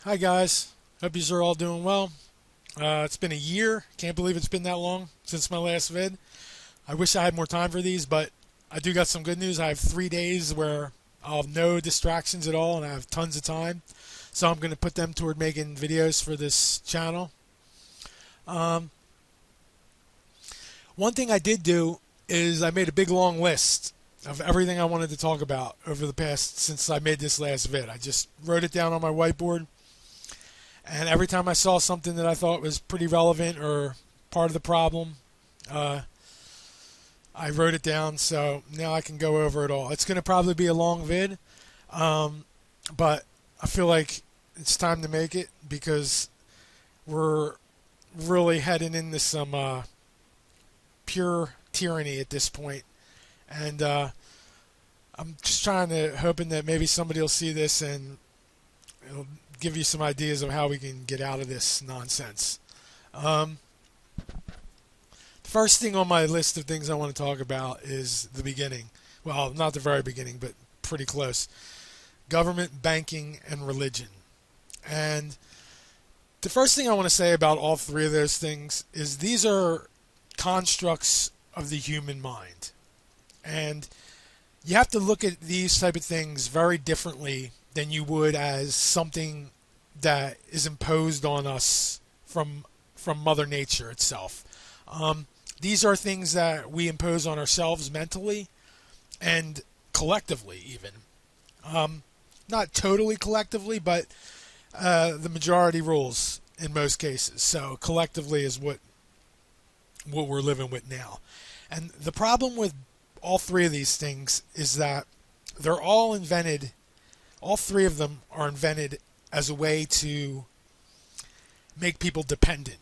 Hi guys, hope you're all doing well. It's been a year. Can't believe it's been that long since my last vid. I wish I had more time for these, but I do got some good news. I have 3 days where I'll have no distractions at all and I have tons of time. So I'm going to put them toward making videos for this channel. Um, One thing I did do is I made a big long list of everything I wanted to talk about over the past since I made this last vid. I just wrote it down on my whiteboard. And every time I saw something that I thought was pretty relevant or part of the problem, uh, I wrote it down so now I can go over it all. It's going to probably be a long vid, but I feel like it's time to make it because we're really heading into some pure tyranny at this point. And I'm just hoping that maybe somebody will see this and it'll give you some ideas of how we can get out of this nonsense. The first thing on my list of things I want to talk about is the beginning. Well, not the very beginning, but pretty close. Government, banking, and religion. And the first thing I want to say about all three of those things is these are constructs of the human mind. And you have to look at these type of things very differently than you would as something that is imposed on us from Mother Nature itself. These are things that we impose on ourselves mentally and collectively even. Not totally collectively, but the majority rules in most cases. So collectively is what we're living with now. And the problem with all three of these things is that they're all invented. All three of them are invented as a way to make people dependent.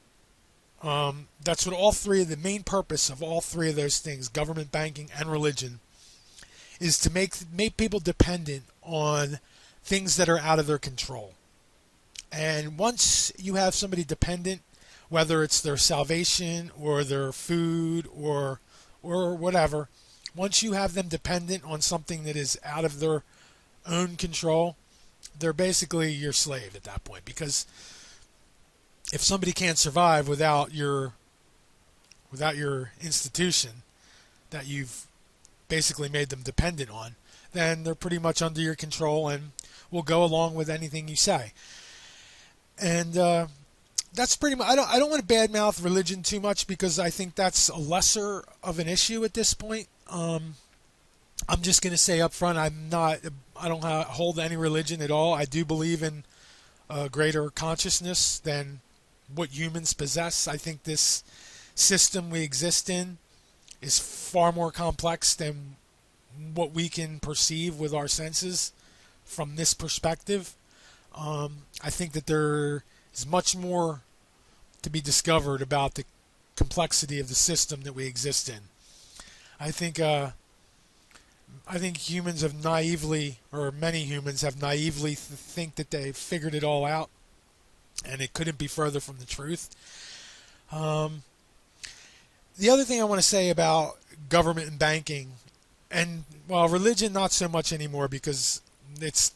That's what the main purpose of all three of those things, government, banking, and religion, is to make people dependent on things that are out of their control. And once you have somebody dependent, whether it's their salvation or their food or whatever, once you have them dependent on something that is out of their own control, they're basically your slave at that point. Because if somebody can't survive without your institution that you've basically made them dependent on, then they're pretty much under your control and will go along with anything you say. And that's pretty much. I don't want to badmouth religion too much because I think that's a lesser of an issue at this point. I'm just going to say up front, I don't hold any religion at all. I do believe in a greater consciousness than what humans possess. I think this system we exist in is far more complex than what we can perceive with our senses from this perspective. I think that there is much more to be discovered about the complexity of the system that we exist in. I think humans have naively, or many humans have naively think that they figured it all out, and it couldn't be further from the truth. The other thing I want to say about government and banking, and well, religion not so much anymore because it's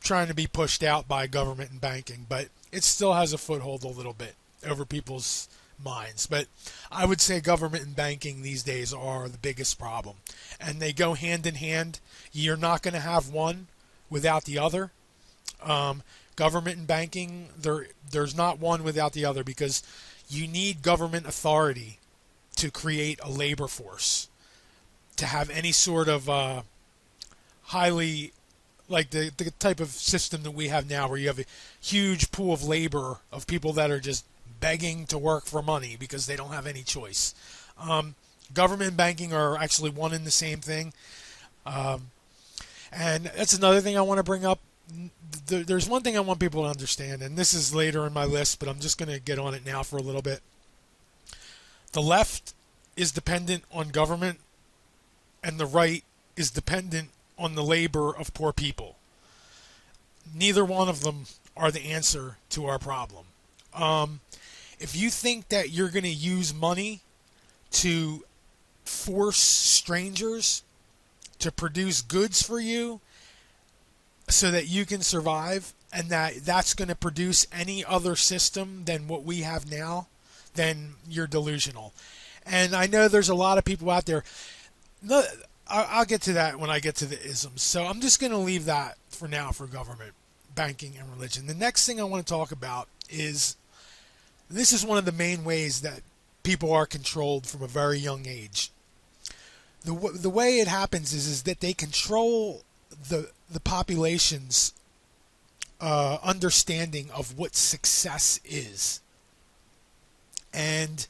trying to be pushed out by government and banking, but it still has a foothold a little bit over people's minds. But I would say government and banking these days are the biggest problem, and they go hand in hand. You're not going to have one without the other. Government and banking, there's not one without the other because you need government authority to create a labor force, to have any sort of highly, like the type of system that we have now where you have a huge pool of labor of people that are just begging to work for money because they don't have any choice. Government and banking are actually one and the same thing. And that's another thing I want to bring up. There's one thing I want people to understand, and this is later in my list, but I'm just going to get on it now for a little bit. The left is dependent on government, and the right is dependent on the labor of poor people. Neither one of them are the answer to our problem. If you think that you're going to use money to force strangers to produce goods for you, so that you can survive, and that's going to produce any other system than what we have now, then you're delusional. And I know there's a lot of people out there. No, I'll get to that when I get to the isms. So I'm just going to leave that for now for government, banking, and religion. The next thing I want to talk about is this is one of the main ways that people are controlled from a very young age. The way it happens is that they control the population's understanding of what success is. And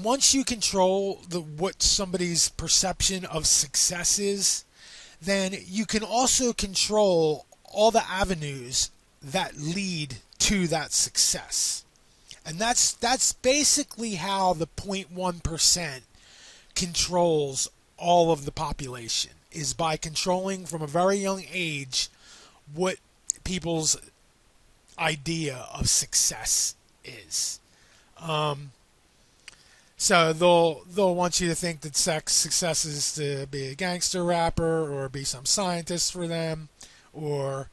once you control what somebody's perception of success is, then you can also control all the avenues that lead to that success. And that's basically how the 0.1% controls all of the population, is by controlling from a very young age what people's idea of success is. So they'll want you to think that success is to be a gangster rapper, or be some scientist for them, or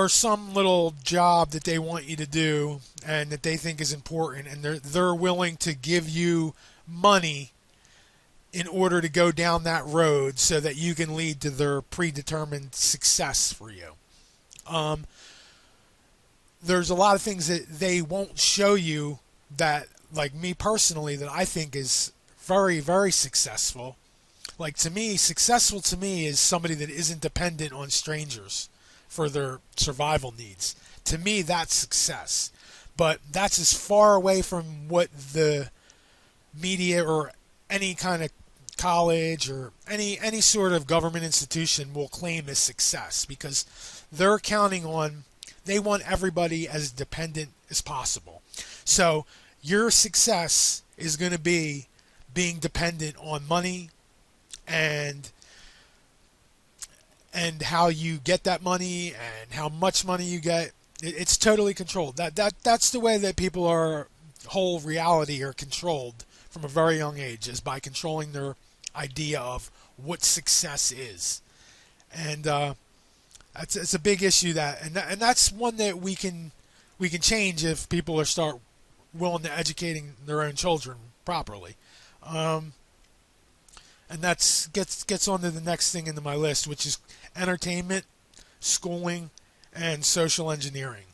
some little job that they want you to do and that they think is important, and they're willing to give you money in order to go down that road so that you can lead to their predetermined success for you. There's a lot of things that they won't show you that, like me personally, that I think is very, very successful. Like, to me, successful to me is somebody that isn't dependent on strangers for their survival needs. To me, that's success. But that's as far away from what the media or any kind of college or any sort of government institution will claim as success, because they're counting on, they want everybody as dependent as possible. So your success is going to be being dependent on money and how you get that money and how much money you get. It's totally controlled. That's the way that people are, whole reality are controlled from a very young age, is by controlling their idea of what success is. And it's a big issue, and that's one that we can change if people are start willing to educating their own children properly. And that's gets on to the next thing into my list, which is entertainment, schooling, and social engineering.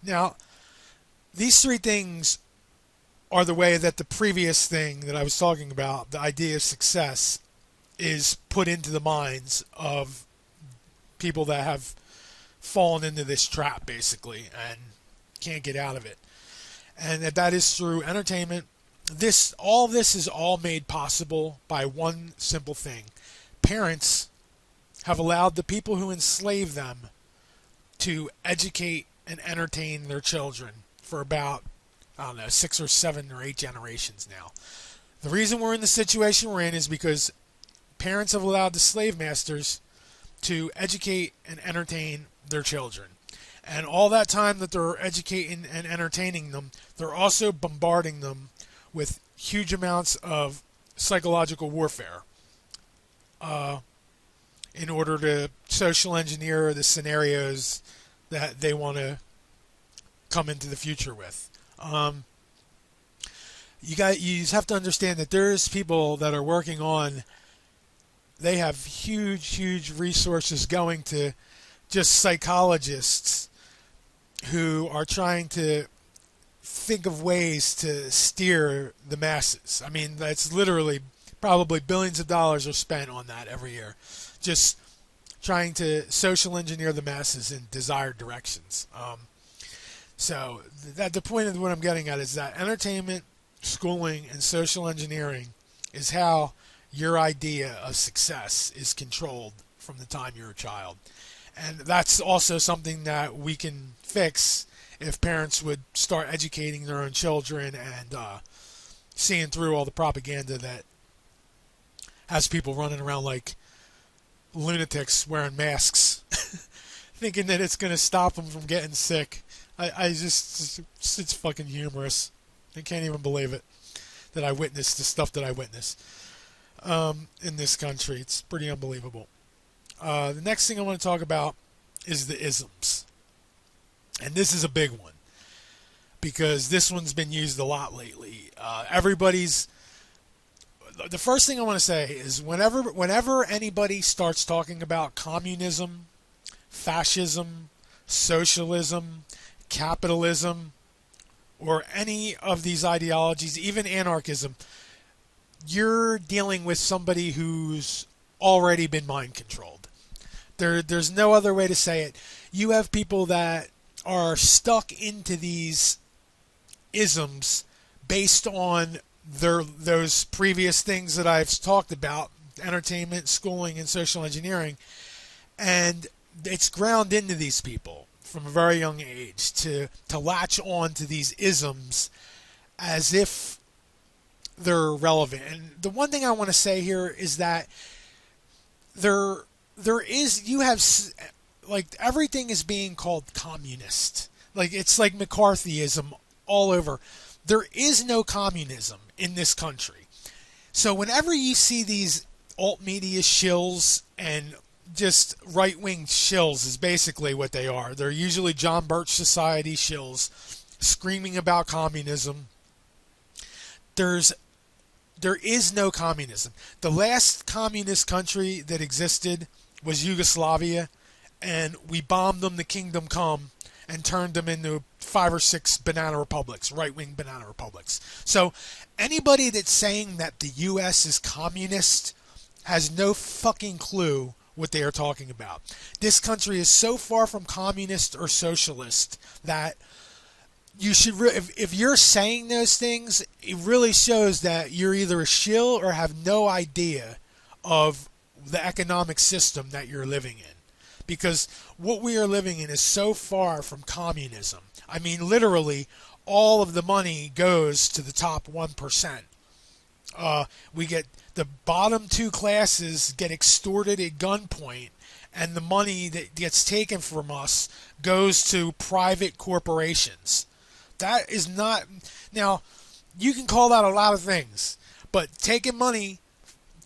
Now, these three things are the way that the previous thing that I was talking about, the idea of success, is put into the minds of people that have fallen into this trap, basically, and can't get out of it. And that is through entertainment. All this is all made possible by one simple thing. Parents have allowed the people who enslave them to educate and entertain their children for about, 6 or 7 or 8 generations now. The reason we're in the situation we're in is because parents have allowed the slave masters to educate and entertain their children. And all that time that they're educating and entertaining them, they're also bombarding them with huge amounts of psychological warfare in order to social engineer the scenarios that they want to come into the future with. You just have to understand that there's people that are working on, they have huge resources going to just psychologists who are trying to think of ways to steer the masses. I mean, that's literally probably billions of dollars are spent on that every year, just trying to social engineer the masses in desired directions. So the point of what I'm getting at is that entertainment, schooling, and social engineering is how your idea of success is controlled from the time you're a child. And that's also something that we can fix if parents would start educating their own children and seeing through all the propaganda that has people running around like lunatics wearing masks, thinking that it's going to stop them from getting sick. It's fucking humorous. I can't even believe it that I witnessed the stuff that I witnessed in this country. It's pretty unbelievable. The next thing I want to talk about is the isms. And this is a big one because this one's been used a lot lately. The first thing I want to say is whenever anybody starts talking about communism, fascism, socialism, capitalism, or any of these ideologies, even anarchism, you're dealing with somebody who's already been mind controlled. There's no other way to say it. You have people that are stuck into these isms based on those previous things that I've talked about, entertainment, schooling, and social engineering, and it's ground into these people from a very young age to latch on to these isms as if they're relevant. And the one thing I want to say here is that there is, you have, like, everything is being called communist. Like, it's like McCarthyism all over. There is no communism in this country. So whenever you see these alt media shills, and just right-wing shills is basically what they are. They're usually John Birch Society shills screaming about communism. There is no communism. The last communist country that existed was Yugoslavia, and we bombed them to kingdom come and turned them into 5 or 6 banana republics, right-wing banana republics. So anybody that's saying that the U.S. is communist has no fucking clue what they are talking about. This country is so far from communist or socialist that you should, if you're saying those things, it really shows that you're either a shill or have no idea of the economic system that you're living in. Because what we are living in is so far from communism. I mean, literally, all of the money goes to the top 1%. We get the bottom 2 classes get extorted at gunpoint, and the money that gets taken from us goes to private corporations. That is not... Now, you can call that a lot of things, but taking money,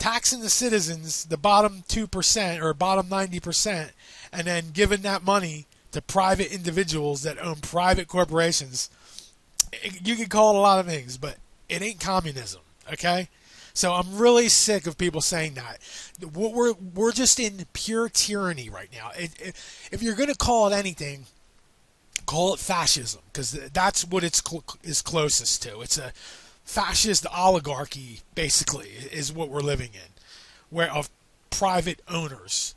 taxing the citizens, the bottom 2% or bottom 90%, and then giving that money to private individuals that own private corporations, you can call it a lot of things, but it ain't communism, okay? So I'm really sick of people saying that. We're just in pure tyranny right now. If you're going to call it anything, call it fascism, because that's what it's is closest to. It's a fascist oligarchy, basically, is what we're living in, where of private owners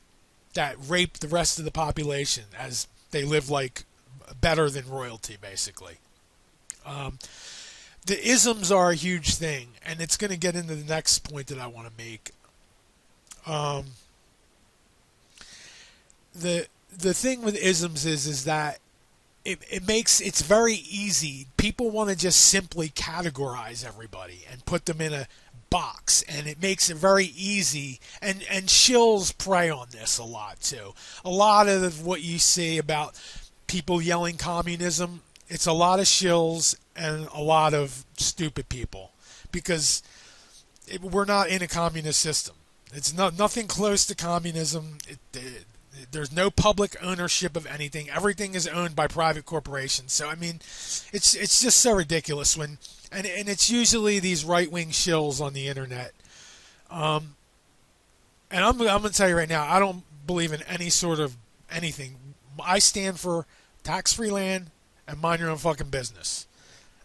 that rape the rest of the population as they live like better than royalty, basically. The isms are a huge thing, and it's going to get into the next point that I want to make. The thing with isms is that it's very easy. People want to just simply categorize everybody and put them in a box, and it makes it very easy. And shills prey on this a lot too. A lot of what you see about people yelling communism, it's a lot of shills and a lot of stupid people, because we're not in a communist system. It's nothing close to communism. There's no public ownership of anything. Everything is owned by private corporations. So I mean, it's just so ridiculous when, and it's usually these right-wing shills on the internet. And I'm gonna tell you right now, I don't believe in any sort of anything. I stand for tax-free land and mind your own fucking business.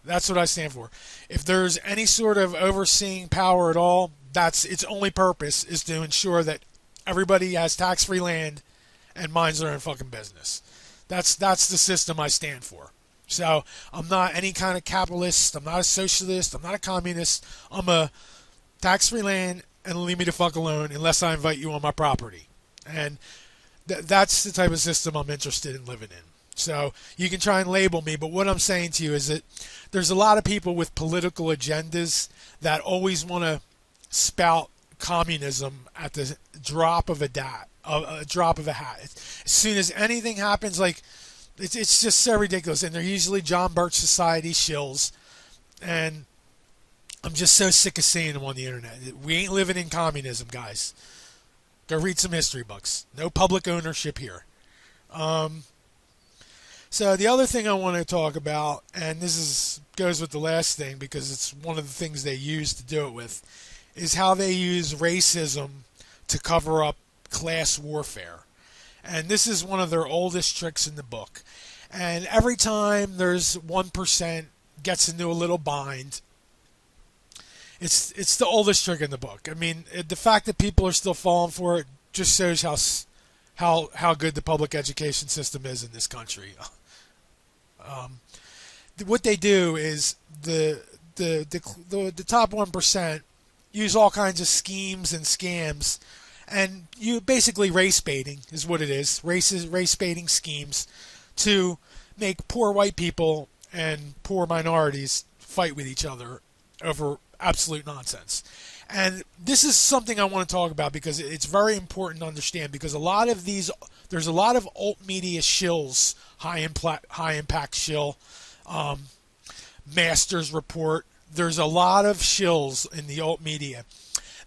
That's what I stand for. If there's any sort of overseeing power at all, that's its only purpose, is to ensure that everybody has tax-free land and minds their own fucking business. That's the system I stand for. So I'm not any kind of capitalist. I'm not a socialist. I'm not a communist. I'm a tax-free land, and leave me the fuck alone unless I invite you on my property. And that's the type of system I'm interested in living in. So you can try and label me, but what I'm saying to you is that there's a lot of people with political agendas that always want to spout communism at the drop of a hat. As soon as anything happens, like it's just so ridiculous, and they're usually John Birch Society shills, and I'm just so sick of seeing them on the internet. We ain't living in communism, guys. Go read some history books. No public ownership here. So the other thing I want to talk about, and goes with the last thing because it's one of the things they use to do it with, is how they use racism to cover up class warfare. And this is one of their oldest tricks in the book. And every time there's 1% gets into a little bind, it's the oldest trick in the book. I mean, the fact that people are still falling for it just shows how good the public education system is in this country. What they do is the top 1% use all kinds of schemes and scams, and you basically race baiting is what it is. Race baiting schemes to make poor white people and poor minorities fight with each other over absolute nonsense. And this is something I want to talk about because it's very important to understand, because there's a lot of alt media shills, high impact shill, Masters Report. There's a lot of shills in the alt media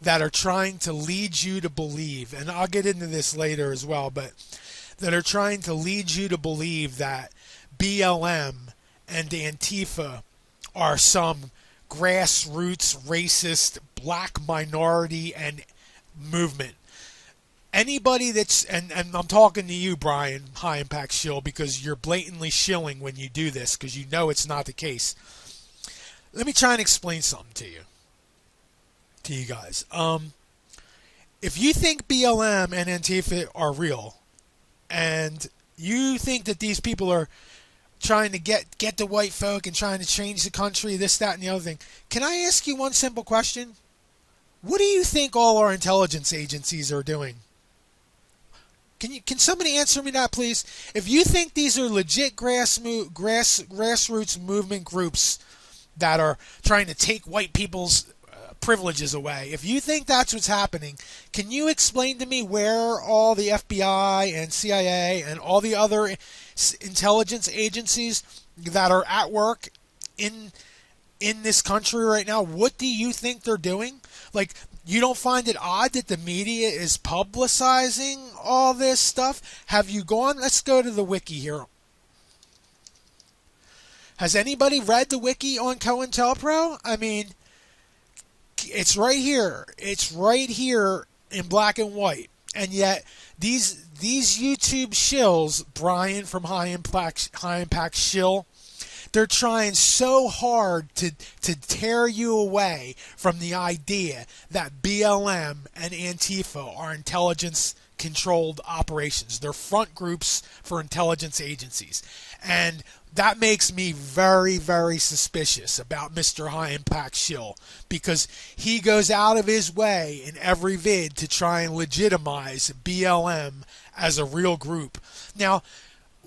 that are trying to lead you to believe, and I'll get into this later as well, but that are trying to lead you to believe that BLM and Antifa are some grassroots racist black minority and movement. Anybody that's, and I'm talking to you, Brian, high impact shill, because you're blatantly shilling when you do this because you know it's not the case. Let me try and explain something to you guys. If you think BLM and Antifa are real, and you think that these people are trying to get the white folk and trying to change the country, this, that, and the other thing, can I ask you one simple question? What do you think all our intelligence agencies are doing? Can somebody answer me that, please? If you think these are legit grassroots movement groups that are trying to take white people's privileges away, if you think that's what's happening, can you explain to me where all the FBI and CIA and all the other intelligence agencies that are at work in this country right now, what do you think they're doing? Like, you don't find it odd that the media is publicizing all this stuff? Have you gone? Let's go to the wiki here. Has anybody read the wiki on COINTELPRO? I mean, it's right here. It's right here in black and white. And yet, these YouTube shills, Brian from High Impact Shill, they're trying so hard to tear you away from the idea that BLM and Antifa are intelligence-controlled operations. They're front groups for intelligence agencies. And that makes me very, very suspicious about Mr. High Impact Shill, because he goes out of his way in every vid to try and legitimize BLM as a real group. Now,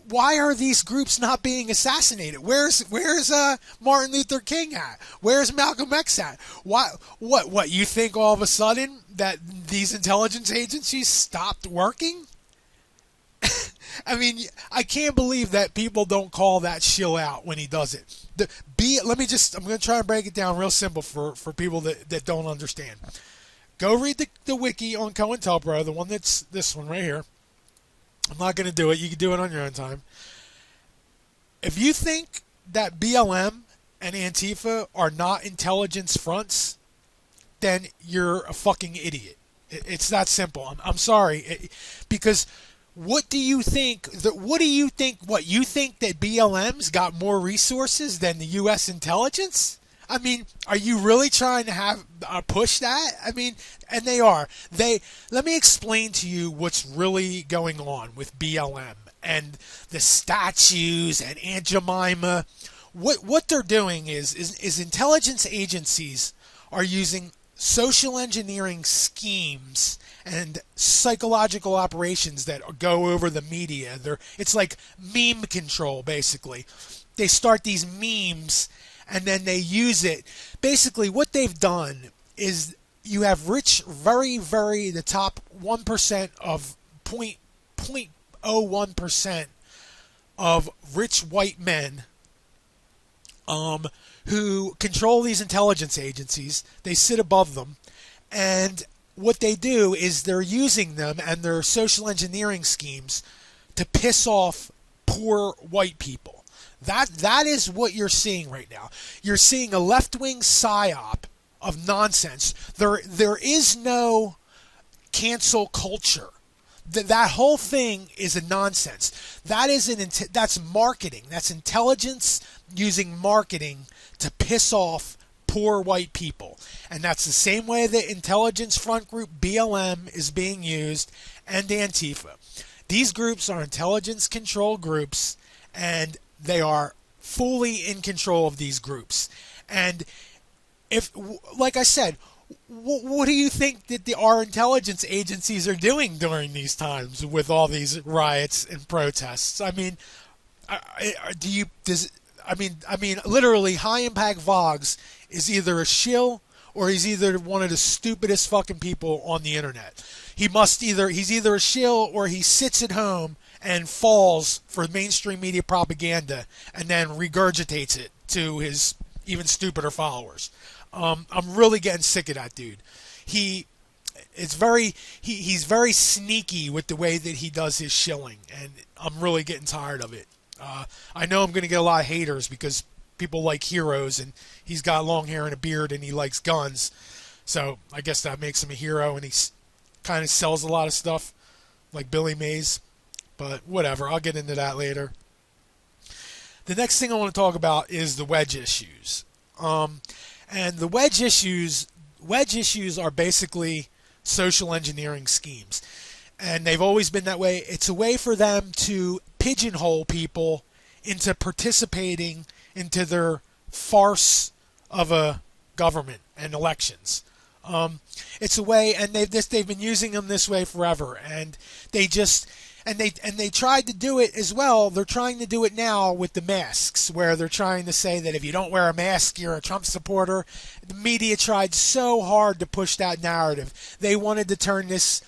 why are these groups not being assassinated? Where's Martin Luther King at? Where's Malcolm X at? What you think all of a sudden that these intelligence agencies stopped working? I mean, I can't believe that people don't call that shill out when he does it. I'm going to try and break it down real simple for people that don't understand. Go read the wiki on COINTELPRO, the one that's this one right here. I'm not going to do it. You can do it on your own time. If you think that BLM and Antifa are not intelligence fronts, then you're a fucking idiot. It's that simple. I'm sorry. Because what do you think? What you think that BLM's got more resources than the U.S. intelligence? I mean, are you really trying to have push that? I mean, and they are. Let me explain to you what's really going on with BLM and the statues and Aunt Jemima. What they're doing is intelligence agencies are using social engineering schemes and psychological operations that go over the media. It's like meme control, basically. They start these memes and then they use it. Basically, what they've done is you have the top 1% of 0.01% of rich white men who control these intelligence agencies. They sit above them, and what they do is they're using them and their social engineering schemes to piss off poor white people. That is what you're seeing right now. You're seeing a left-wing psyop of nonsense. There is no cancel culture. That whole thing is a nonsense. That's marketing. That's intelligence using marketing to piss off poor white people. And that's the same way the intelligence front group BLM is being used, and Antifa. These groups are intelligence control groups, and they are fully in control of these groups. And if, like I said, what do you think that our intelligence agencies are doing during these times with all these riots and protests? I mean, literally, High Impact Vogs is either a shill or he's either one of the stupidest fucking people on the internet. He's either a shill or he sits at home and falls for mainstream media propaganda and then regurgitates it to his even stupider followers. I'm really getting sick of that dude. He's very sneaky with the way that he does his shilling, and I'm really getting tired of it. I know I'm going to get a lot of haters because people like heroes, and he's got long hair and a beard, and he likes guns. So I guess that makes him a hero, and he kind of sells a lot of stuff like Billy Mays. But whatever, I'll get into that later. The next thing I want to talk about is the wedge issues. And the wedge issues are basically social engineering schemes. And they've always been that way. It's a way for them to pigeonhole people into participating into their farce of a government and elections. It's a way, and they've been using them this way forever. And they tried to do it as well. They're trying to do it now with the masks, where they're trying to say that if you don't wear a mask, you're a Trump supporter. The media tried so hard to push that narrative. They wanted to turn this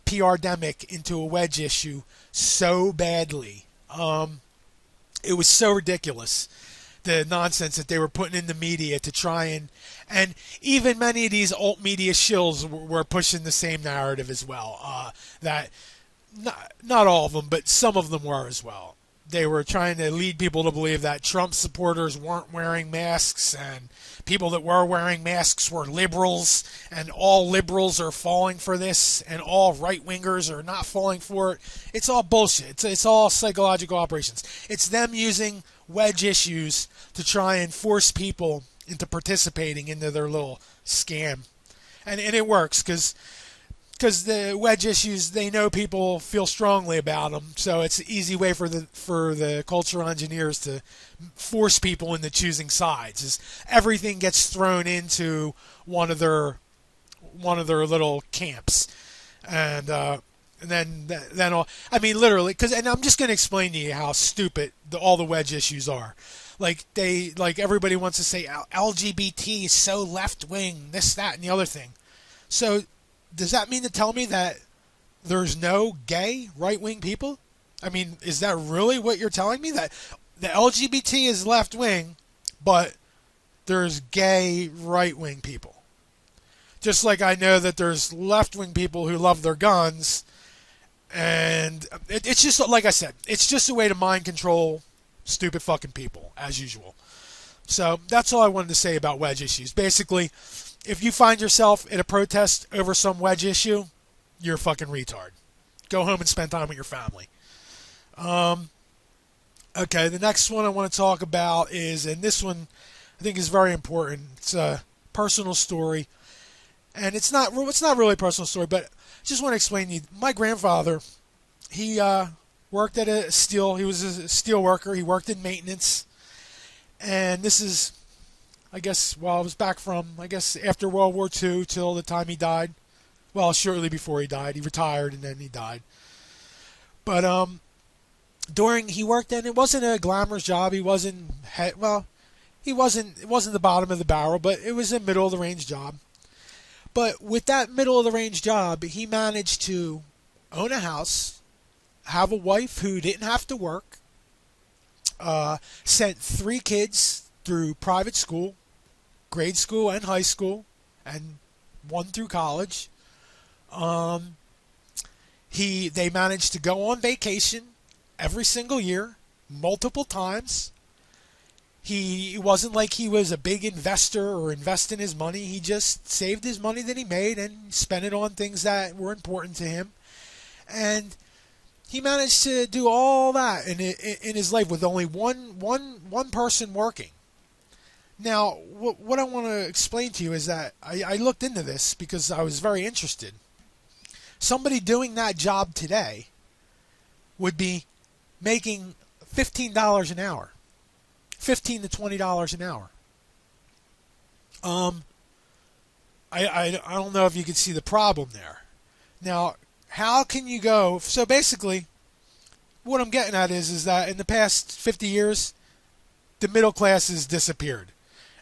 PR-demic into a wedge issue so badly. It was so ridiculous, the nonsense that they were putting in the media to try and even many of these alt media shills were pushing the same narrative as well. That not all of them, but some of them were as well. They were trying to lead people to believe that Trump supporters weren't wearing masks, and people that were wearing masks were liberals, and all liberals are falling for this, and all right-wingers are not falling for it. It's all bullshit. It's all psychological operations. It's them using wedge issues to try and force people into participating into their little scam. And it works, because the wedge issues, they know people feel strongly about them, so it's an easy way for the cultural engineers to force people into choosing sides. Is everything gets thrown into one of their little camps, and then all. I mean, literally, and I'm just going to explain to you how stupid all the wedge issues are. Like everybody wants to say LGBT is so left wing, this, that, and the other thing. So does that mean to tell me that there's no gay right-wing people? I mean, is that really what you're telling me? That the LGBT is left-wing, but there's gay right-wing people? Just like I know that there's left-wing people who love their guns, and it's just, like I said, it's just a way to mind control stupid fucking people, as usual. So that's all I wanted to say about wedge issues. Basically, if you find yourself at a protest over some wedge issue, you're a fucking retard. Go home and spend time with your family. Okay, the next one I want to talk about is, and this one I think is very important. It's a personal story, and it's not really a personal story, but I just want to explain to you. My grandfather, he worked at he was a steel worker. He worked in maintenance, and this is, I guess, well, it was back from, I guess, after World War II till the time he died. Well, shortly before he died. He retired and then he died. But he worked, and it wasn't a glamorous job. He wasn't, it wasn't the bottom of the barrel, but it was a middle of the range job. But with that middle of the range job, he managed to own a house, have a wife who didn't have to work, sent 3 kids through private school, grade school and high school, and 1 through college. They managed to go on vacation every single year, multiple times. It wasn't like he was a big investor or investing his money. He just saved his money that he made and spent it on things that were important to him. And he managed to do all that in his life with only one person working. Now, what I want to explain to you is that I looked into this because I was very interested. Somebody doing that job today would be making $15 an hour. $15 to $20 an hour. I don't know if you can see the problem there. Now, how can you go? So basically, what I'm getting at is that in the past 50 years, the middle class has disappeared,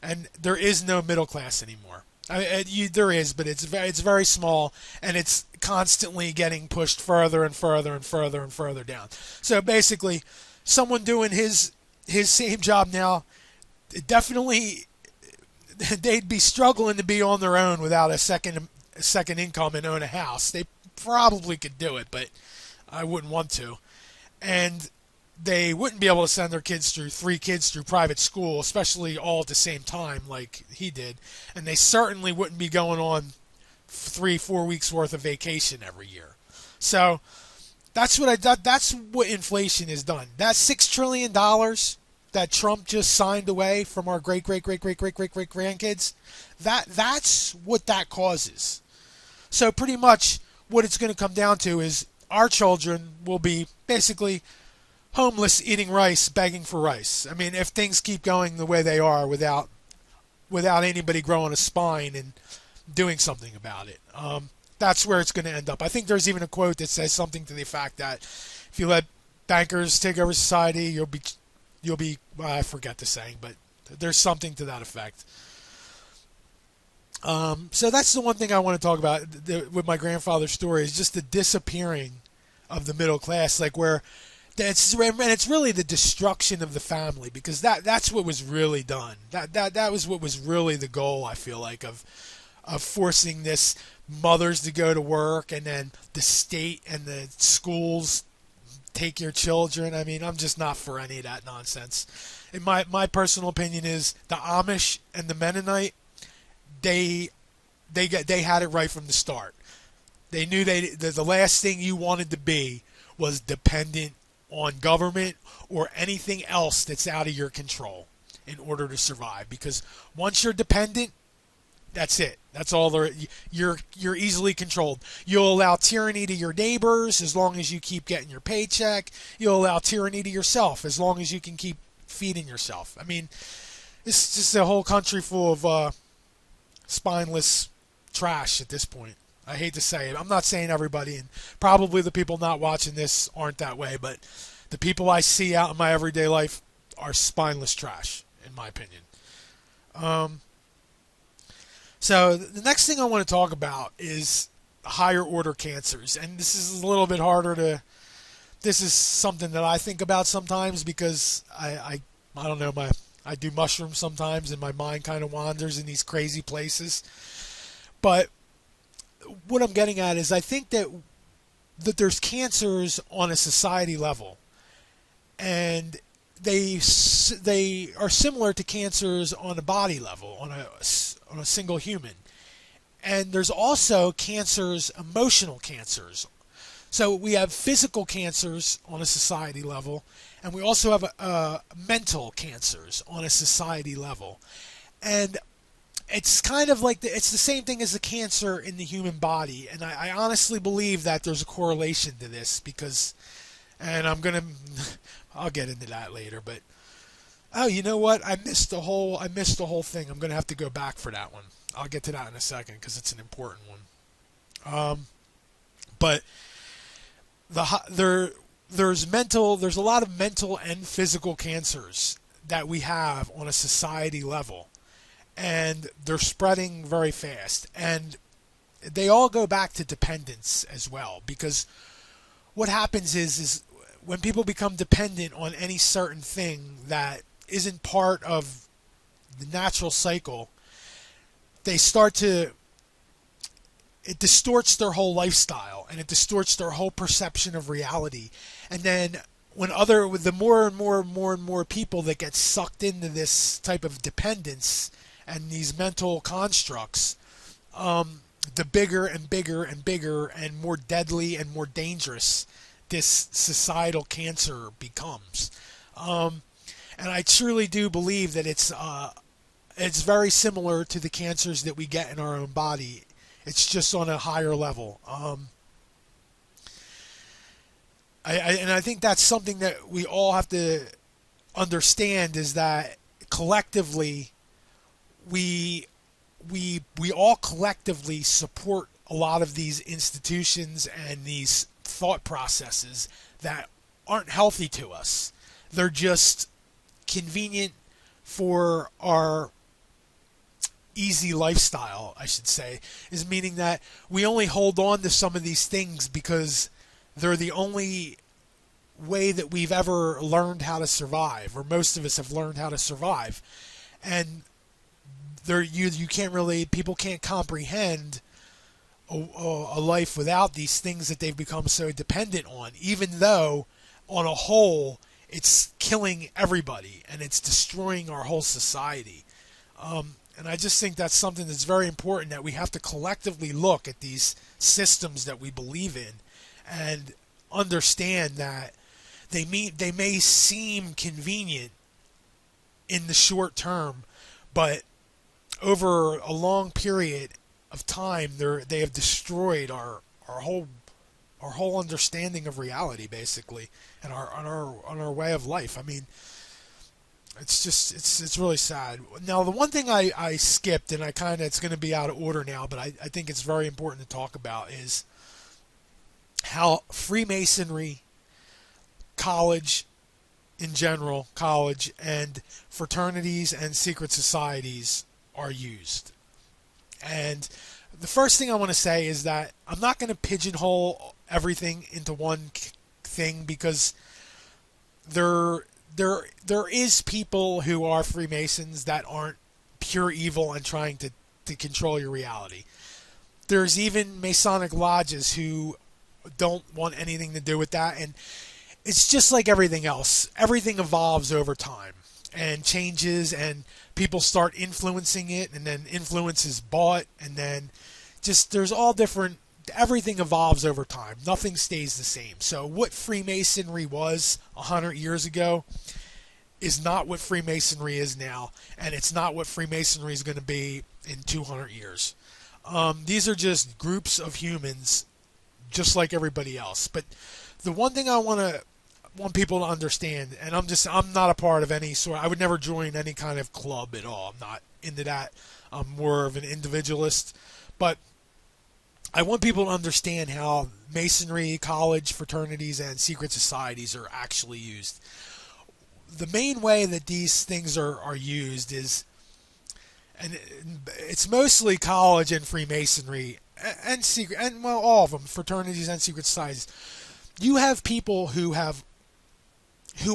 and there is no middle class anymore. There is, but it's very small, and it's constantly getting pushed further and further and further and further down. So basically, someone doing his same job now, definitely they'd be struggling to be on their own without a second income and own a house. They probably could do it, but I wouldn't want to. And they wouldn't be able to send their three kids through private school, especially all at the same time like he did. And they certainly wouldn't be going on 3-4 weeks worth of vacation every year. So that's what inflation has done. That $6 trillion that Trump just signed away from our great grandkids, that's what that causes. So pretty much what it's going to come down to is our children will be basically homeless, eating rice, begging for rice. I mean, if things keep going the way they are without anybody growing a spine and doing something about it. That's where it's going to end up. I think there's even a quote that says something to the effect that if you let bankers take over society, you'll be I forget the saying, but there's something to that effect. So that's the one thing I want to talk about with my grandfather's story is just the disappearing of the middle class, like where it's really the destruction of the family, because that's what was really done. That was what was really the goal, I feel like, of forcing this mothers to go to work and then the state and the schools take your children. I mean, I'm just not for any of that nonsense. And my personal opinion is the Amish and the Mennonite, they had it right from the start. They knew the last thing you wanted to be was dependent on government or anything else that's out of your control in order to survive. Because once you're dependent, that's it. That's all there. You're easily controlled. You'll allow tyranny to your neighbors as long as you keep getting your paycheck. You'll allow tyranny to yourself as long as you can keep feeding yourself. I mean, it's just a whole country full of spineless trash at this point. I hate to say it. I'm not saying everybody, and probably the people not watching this aren't that way, but the people I see out in my everyday life are spineless trash, in my opinion. So the next thing I want to talk about is higher order cancers, and this is a little bit harder to. This is something that I think about sometimes because I don't know, I do mushrooms sometimes, and my mind kind of wanders in these crazy places. But what I'm getting at is I think that there's cancers on a society level, and they are similar to cancers on a body level, on a single human. And there's also cancers, emotional cancers. So we have physical cancers on a society level, and we also have mental cancers on a society level. And it's kind of like it's the same thing as a cancer in the human body. And I honestly believe that there's a correlation to this because, and I'll get into that later, but oh, you know what? I missed the whole thing. I'm going to have to go back for that one. I'll get to that in a second because it's an important one. But there's a lot of mental and physical cancers that we have on a society level, and they're spreading very fast, and they all go back to dependence as well, because what happens is when people become dependent on any certain thing that isn't part of the natural cycle, they start to it distorts their whole lifestyle, and it distorts their whole perception of reality. And then with the more and more and more and more people that get sucked into this type of dependence and these mental constructs, the bigger and bigger and bigger and more deadly and more dangerous this societal cancer becomes. And I truly do believe that it's very similar to the cancers that we get in our own body. It's just on a higher level. I think that's something that we all have to understand, is that collectively we all collectively support a lot of these institutions and these thought processes that aren't healthy to us. They're just convenient for our easy lifestyle, I should say, is meaning that we only hold on to some of these things because they're the only way that we've ever learned how to survive, or most of us have learned how to survive. And you can't really, people can't comprehend a life without these things that they've become so dependent on, even though on a whole it's killing everybody and it's destroying our whole society. And I just think that's something that's very important, that we have to collectively look at these systems that we believe in and understand that they may seem convenient in the short term, but over a long period of time, they have destroyed our whole understanding of reality, basically, and our way of life. I mean, it's really sad. Now, the one thing I skipped, and it's going to be out of order now, but I think it's very important to talk about, is how Freemasonry, college in general, college, and fraternities and secret societies are used. And the first thing I want to say is that I'm not going to pigeonhole everything into one thing, because there is people who are Freemasons that aren't pure evil and trying to control your reality. There's even Masonic lodges who don't want anything to do with that, and it's just like everything else. Everything evolves over time and changes, and people start influencing it, and then influence is bought, and then just there's all different. Everything evolves over time. Nothing stays the same. So what Freemasonry was 100 years ago is not what Freemasonry is now, and it's not what Freemasonry is going to be in 200 years. These are just groups of humans, just like everybody else. But the one thing I want people to understand, and I'm not a part of any sort. I would never join any kind of club at all. I'm not into that. I'm more of an individualist. But I want people to understand how Masonry, college, fraternities, and secret societies are actually used. The main way that these things are used is, and it's mostly college and Freemasonry and secret, and well, all of them, fraternities and secret societies. You have people who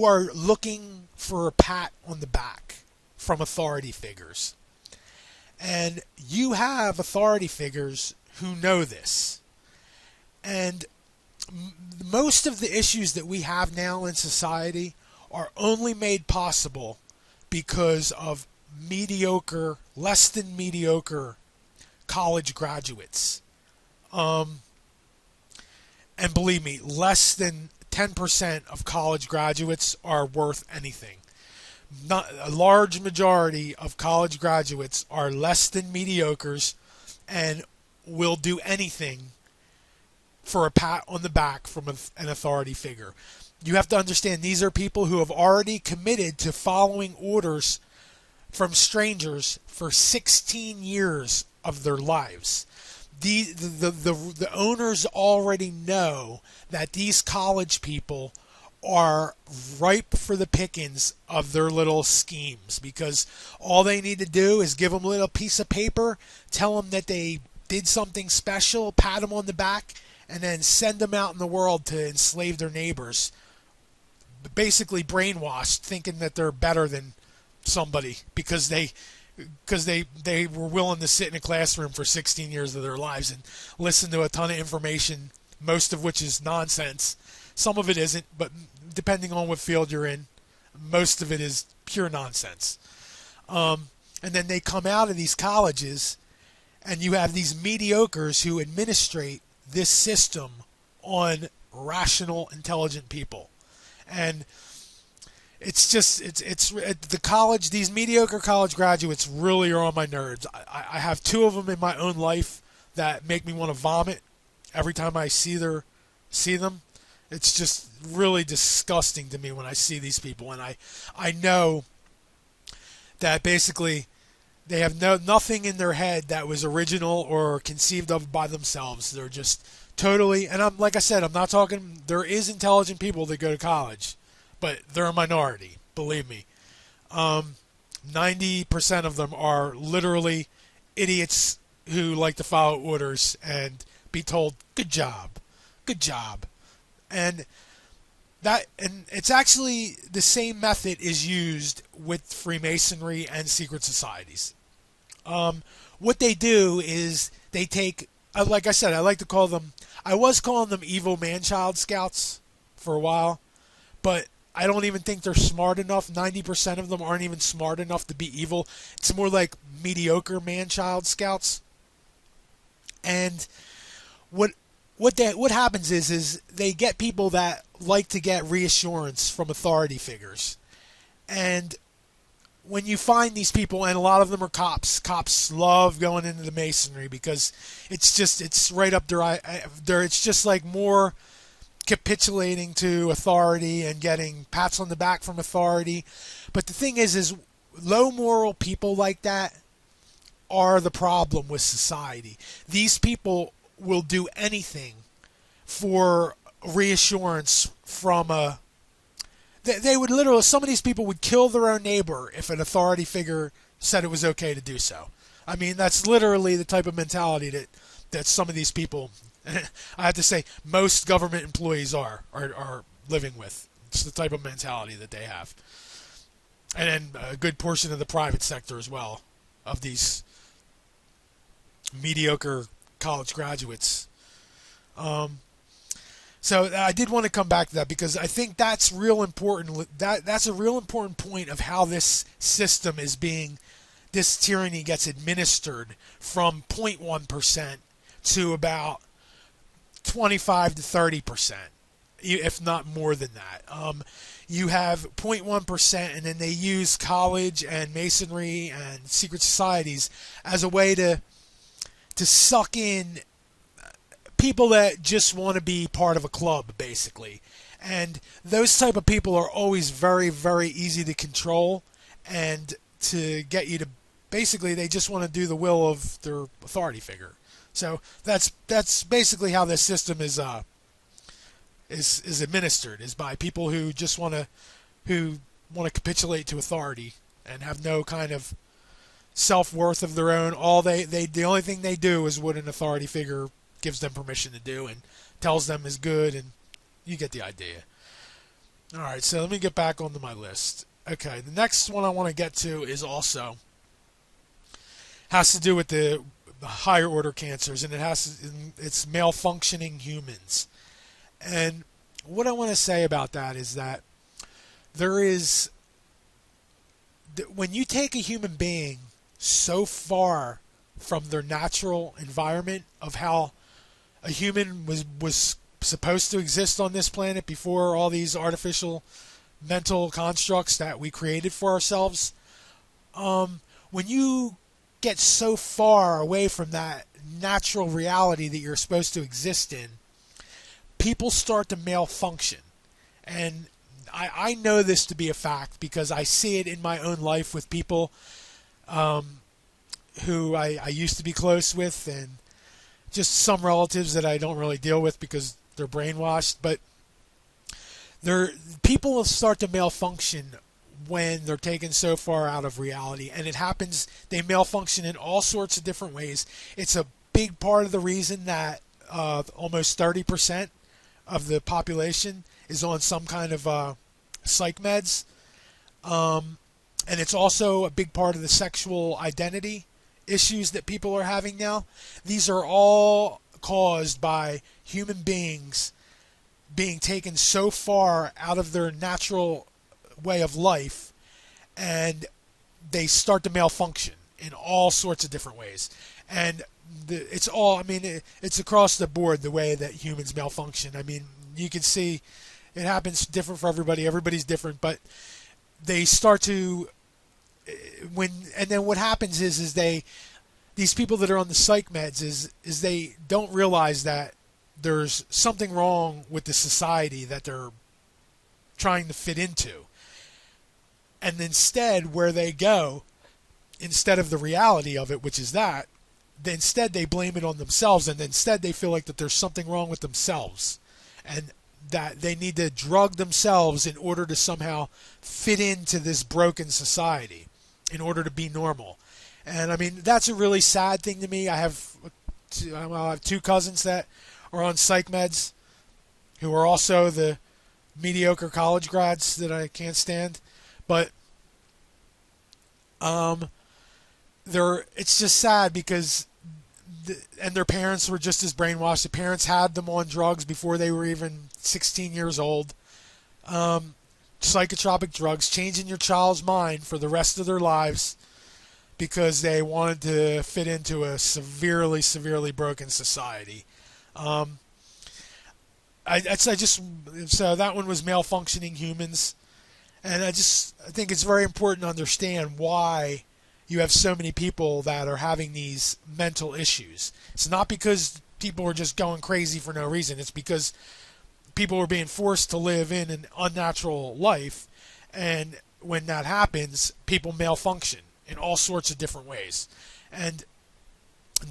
are looking for a pat on the back from authority figures. And you have authority figures who know this. And most of the issues that we have now in society are only made possible because of mediocre, less than mediocre college graduates. And believe me, less than 10% of college graduates are worth anything. Not a large majority of college graduates are less than mediocres and will do anything for a pat on the back from an authority figure. You have to understand, these are people who have already committed to following orders from strangers for 16 years of their lives. The owners already know that these college people are ripe for the pickings of their little schemes, because all they need to do is give them a little piece of paper, tell them that they did something special, pat them on the back, and then send them out in the world to enslave their neighbors. Basically brainwashed, thinking that they're better than somebody because they because they were willing to sit in a classroom for 16 years of their lives and listen to a ton of information, most of which is nonsense. Some of it isn't, but depending on what field you're in, most of it is pure nonsense. And then they come out of these colleges, and you have these mediocres who administrate this system on rational, intelligent people. And it's just it's the college. These mediocre college graduates really are on my nerves. I have two of them in my own life that make me want to vomit every time I see them. It's just really disgusting to me when I see these people, and I know that basically they have nothing in their head that was original or conceived of by themselves. They're just totally, and like I said, I'm not talking. There is intelligent people that go to college, but they're a minority, believe me. 90% of them are literally idiots who like to follow orders and be told, good job, good job. And it's actually the same method is used with Freemasonry and secret societies. What they do is they take, like I said, I was calling them evil man-child scouts for a while, but I don't even think they're smart enough. 90% of them aren't even smart enough to be evil. It's more like mediocre man-child scouts. And what happens is they get people that like to get reassurance from authority figures. And when you find these people, and a lot of them are cops love going into the masonry because it's right up their it's just like more capitulating to authority and getting pats on the back from authority. But the thing is low moral people like that are the problem with society. These people will do anything for reassurance from they would literally, some of these people would kill their own neighbor if an authority figure said it was okay to do so. I mean, that's literally the type of mentality that some of these people, I have to say, most government employees are living with. It's the type of mentality that they have. And then a good portion of the private sector as well, of these mediocre college graduates. So I did want to come back to that because I think that's real important. That's a real important point of how this system is this tyranny gets administered from 0.1% to about 25 to 30%, if not more than that. You have 0.1%, and then they use college and masonry and secret societies as a way to suck in people that just want to be part of a club, basically. And those type of people are always very, very easy to control and to get you to, basically, they just want to do the will of their authority figure. So that's basically how this system is administered, is by people who just want to capitulate to authority and have no kind of self-worth of their own. The only thing they do is what an authority figure gives them permission to do and tells them is good, and you get the idea. All right, so let me get back onto my list. Okay, the next one I want to get to is also has to do with the higher order cancers, and it's malfunctioning humans. And what I want to say about that is that when you take a human being so far from their natural environment of how a human was supposed to exist on this planet before all these artificial mental constructs that we created for ourselves, when you get so far away from that natural reality that you're supposed to exist in, people start to malfunction. And I know this to be a fact because I see it in my own life with people who I used to be close with, and just some relatives that I don't really deal with because they're brainwashed. But people will start to malfunction when they're taken so far out of reality, and it happens. They malfunction in all sorts of different ways. It's a big part of the reason that almost 30% of the population is on some kind of psych meds. and it's also a big part of the sexual identity issues that people are having now. These are all caused by human beings being taken so far out of their natural way of life, and they start to malfunction in all sorts of different ways. And it's all, I mean, it's across the board the way that humans malfunction. I mean, you can see it happens different for everybody. Everybody's different, but they start to, and then what happens is these people that are on the psych meds is they don't realize that there's something wrong with the society that they're trying to fit into. And instead, where they go, instead of the reality of it, which is that, instead they blame it on themselves, and instead they feel like that there's something wrong with themselves, and that they need to drug themselves in order to somehow fit into this broken society, in order to be normal. And I mean, that's a really sad thing to me. I have two cousins that are on psych meds, who are also the mediocre college grads that I can't stand. But it's just sad because and their parents were just as brainwashed. The parents had them on drugs before they were even 16 years old. Psychotropic drugs, changing your child's mind for the rest of their lives because they wanted to fit into a severely, severely broken society. So that one was malfunctioning humans. And I think it's very important to understand why you have so many people that are having these mental issues. It's not because people are just going crazy for no reason. It's because people are being forced to live in an unnatural life. And when that happens, people malfunction in all sorts of different ways. And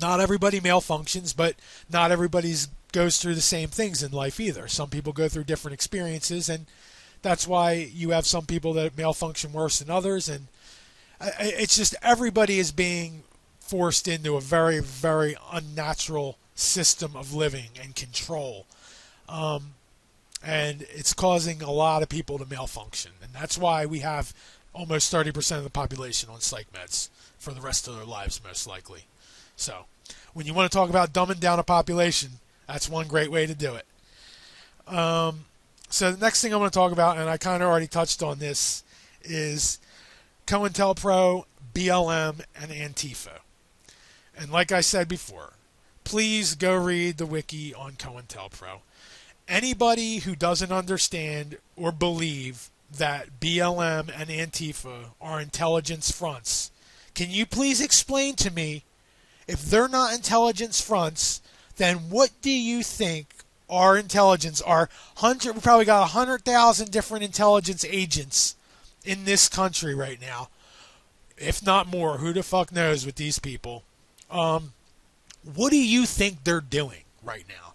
not everybody malfunctions, but not everybody goes through the same things in life either. Some people go through different experiences, and that's why you have some people that malfunction worse than others. And it's just everybody is being forced into a very, very unnatural system of living and control. And it's causing a lot of people to malfunction. And that's why we have almost 30% of the population on psych meds for the rest of their lives, most likely. So when you want to talk about dumbing down a population, that's one great way to do it. So the next thing I want to talk about, and I kind of already touched on this, is COINTELPRO, BLM, and Antifa. And like I said before, please go read the wiki on COINTELPRO. Anybody who doesn't understand or believe that BLM and Antifa are intelligence fronts, can you please explain to me, if they're not intelligence fronts, then what do you think our intelligence are? We probably got 100,000 different intelligence agents in this country right now, if not more. Who the fuck knows with these people? What do you think they're doing right now?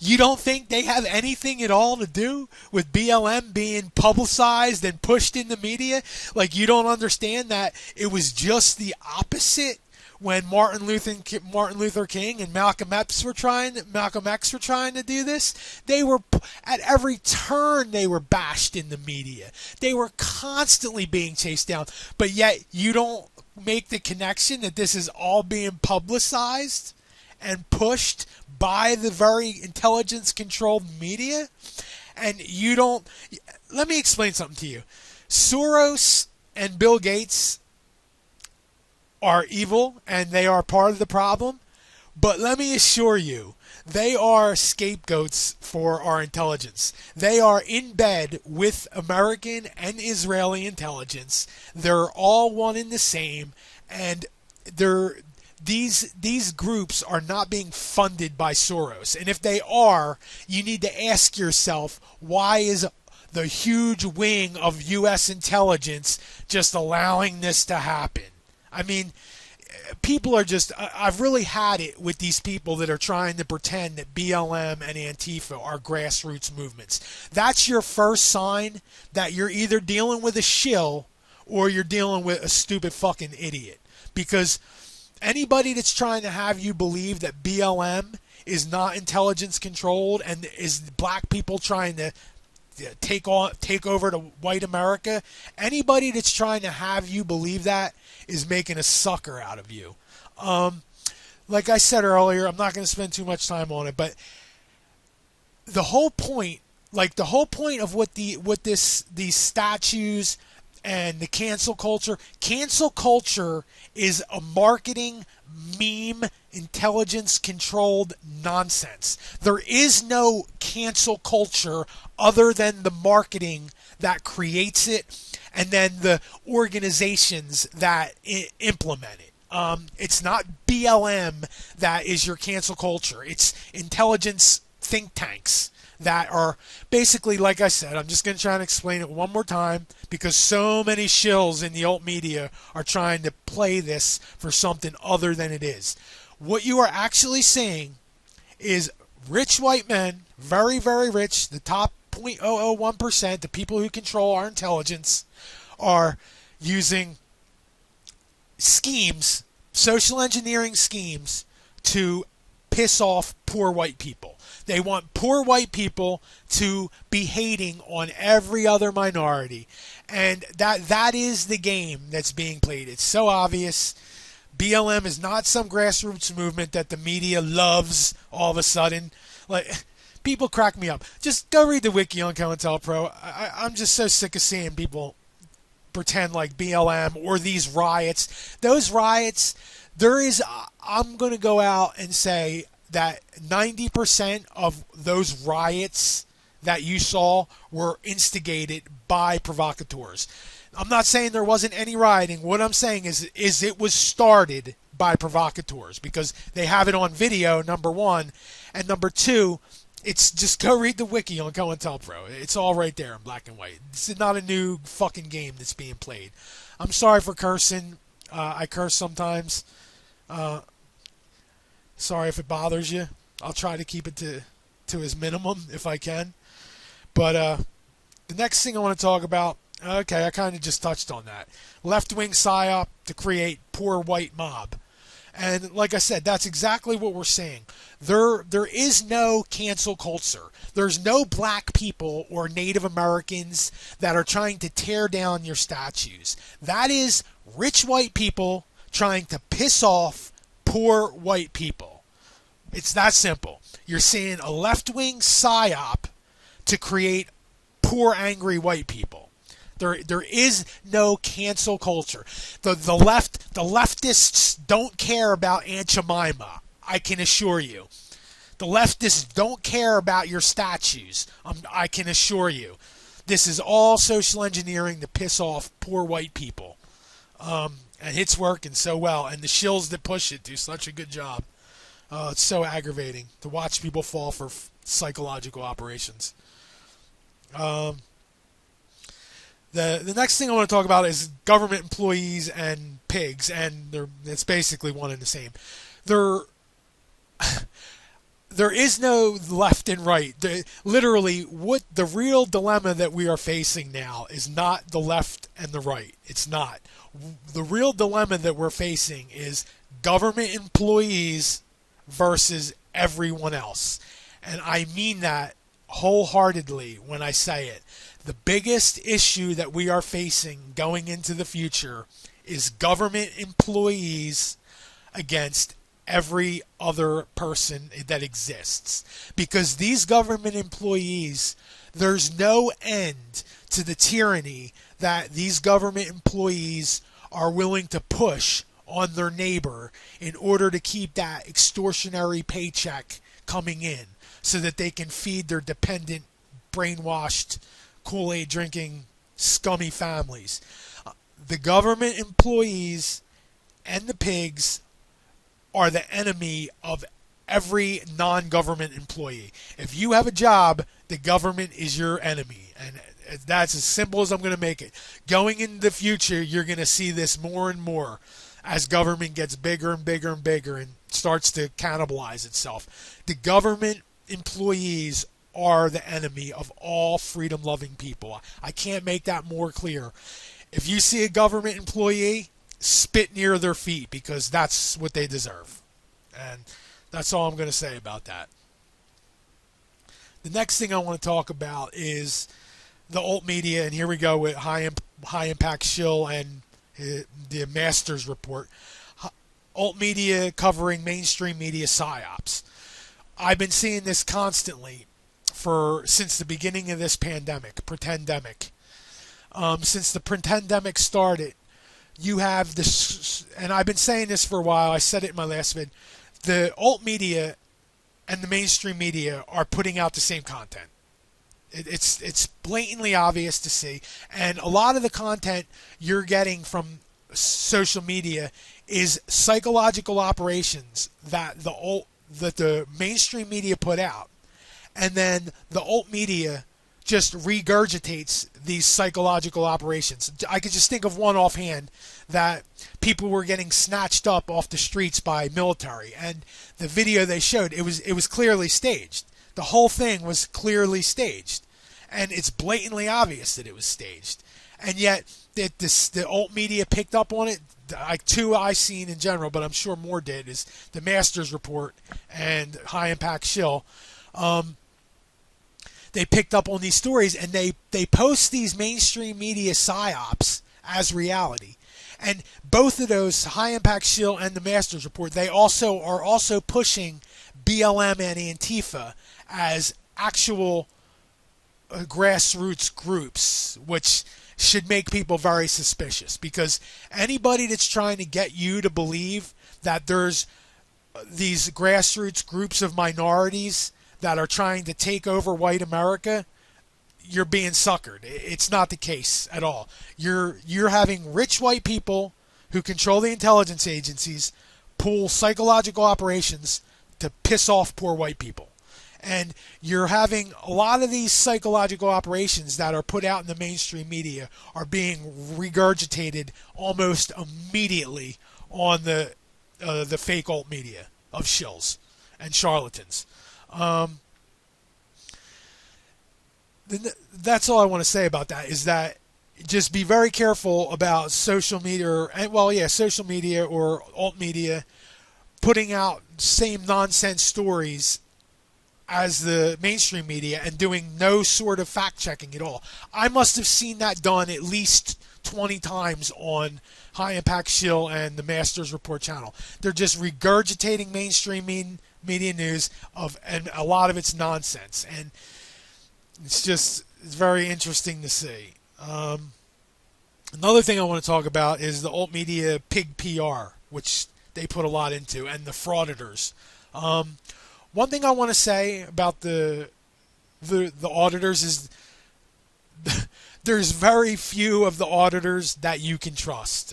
You don't think they have anything at all to do with BLM being publicized and pushed in the media? Like, you don't understand that it was just the opposite when Martin Luther King and Malcolm X were trying to do this? They were, at every turn, they were bashed in the media. They were constantly being chased down. But yet, you don't make the connection that this is all being publicized and pushed by the very intelligence-controlled media? And you don't... Let me explain something to you. Soros and Bill Gates are evil, and they are part of the problem. But let me assure you, they are scapegoats for our intelligence. They are in bed with American and Israeli intelligence. They're all one and the same, and these groups are not being funded by Soros. And if they are, you need to ask yourself, why is the huge wing of U.S. intelligence just allowing this to happen? I mean, people are just... I've really had it with these people that are trying to pretend that BLM and Antifa are grassroots movements. That's your first sign that you're either dealing with a shill or you're dealing with a stupid fucking idiot. Because anybody that's trying to have you believe that BLM is not intelligence controlled and is black people trying to take over to white America. Anybody that's trying to have you believe that is making a sucker out of you. Like I said earlier, I'm not going to spend too much time on it, but the whole point, of what these statues and the cancel culture is a marketing meme, intelligence controlled nonsense. There is no cancel culture other than the marketing that creates it and then the organizations that implement it. It's not BLM that is your cancel culture. It's intelligence think tanks that are basically, like I said, I'm just going to try and explain it one more time because so many shills in the alt media are trying to play this for something other than it is. What you are actually seeing is rich white men, very, very rich, the top 0.001%, the people who control our intelligence, are using schemes, social engineering schemes, to piss off poor white people. They want poor white people to be hating on every other minority. And that is the game that's being played. It's so obvious. BLM is not some grassroots movement that the media loves all of a sudden. Like, people crack me up. Just go read the wiki on COINTELPRO. I'm just so sick of seeing people pretend like BLM or these riots. Those riots, I'm going to go out and say that 90% of those riots that you saw were instigated by provocateurs. I'm not saying there wasn't any rioting. What I'm saying is it was started by provocateurs because they have it on video, number one. And number two, it's just go read the wiki on COINTELPRO. It's all right there in black and white. This is not a new fucking game that's being played. I'm sorry for cursing. I curse sometimes. Sorry if it bothers you. I'll try to keep it to his minimum if I can. But the next thing I want to talk about, okay, I kind of just touched on that. Left-wing psyop to create poor white mob. And like I said, that's exactly what we're saying. There is no cancel culture. There's no black people or Native Americans that are trying to tear down your statues. That is rich white people trying to piss off poor white people. It's that simple. You're seeing a left-wing psyop to create poor, angry white people. There is no cancel culture. The leftists don't care about Aunt Jemima, I can assure you. The leftists don't care about your statues, I can assure you. This is all social engineering to piss off poor white people. And it's working so well. And the shills that push it do such a good job. It's so aggravating to watch people fall for psychological operations. The next thing I want to talk about is government employees and pigs, and it's basically one and the same. There is no left and right. Literally, what the real dilemma that we are facing now is not the left and the right. It's not. The real dilemma that we're facing is government employees versus everyone else. And I mean that wholeheartedly when I say it. The biggest issue that we are facing going into the future is government employees against every other person that exists. Because these government employees, there's no end to the tyranny that these government employees are willing to push on their neighbor in order to keep that extortionary paycheck coming in so that they can feed their dependent, brainwashed, Kool-Aid drinking, scummy families. The government employees and the pigs are the enemy of every non-government employee. If you have a job, the government is your enemy. And that's as simple as I'm going to make it. Going into the future, you're going to see this more and more as government gets bigger and bigger and bigger and starts to cannibalize itself. The government employees are the enemy of all freedom-loving people. I can't make that more clear. If you see a government employee, spit near their feet because that's what they deserve. And that's all I'm going to say about that. The next thing I want to talk about is the alt media, and here we go with high impact shill and the Masters report. Alt media covering mainstream media psyops. I've been seeing this constantly since the beginning of this pretendemic. Since the pretendemic started, you have this, and I've been saying this for a while. I said it in my last vid. The alt media and the mainstream media are putting out the same content. It's blatantly obvious to see, and a lot of the content you're getting from social media is psychological operations that the mainstream media put out, and then the alt media just regurgitates these psychological operations. I could just think of one offhand, that people were getting snatched up off the streets by military, and the video they showed, it was clearly staged. The whole thing was clearly staged, and it's blatantly obvious that it was staged. And yet, the alt media picked up on it. Like two I seen in general, but I'm sure more did, is the Masters report and High Impact Shill. They picked up on these stories, and they post these mainstream media psyops as reality. And both of those, High Impact Shill and the Masters report, they are also pushing BLM and Antifa as actual grassroots groups, which should make people very suspicious, because anybody that's trying to get you to believe that there's these grassroots groups of minorities that are trying to take over white America, you're being suckered. It's not the case at all. You're having rich white people who control the intelligence agencies pull psychological operations to piss off poor white people. And you're having a lot of these psychological operations that are put out in the mainstream media are being regurgitated almost immediately on the fake alt media of shills and charlatans. That's all I want to say about that, is that just be very careful about social media, social media or alt media putting out same nonsense stories as the mainstream media and doing no sort of fact checking at all. I must have seen that done at least 20 times on High Impact Shill and the Masters Report channel. They're just regurgitating mainstream media news and a lot of it's nonsense, and it's very interesting to see. Another thing I want to talk about is the alt media pig PR, which they put a lot into, and the frauditors. One thing I want to say about the auditors is there's very few of the auditors that you can trust.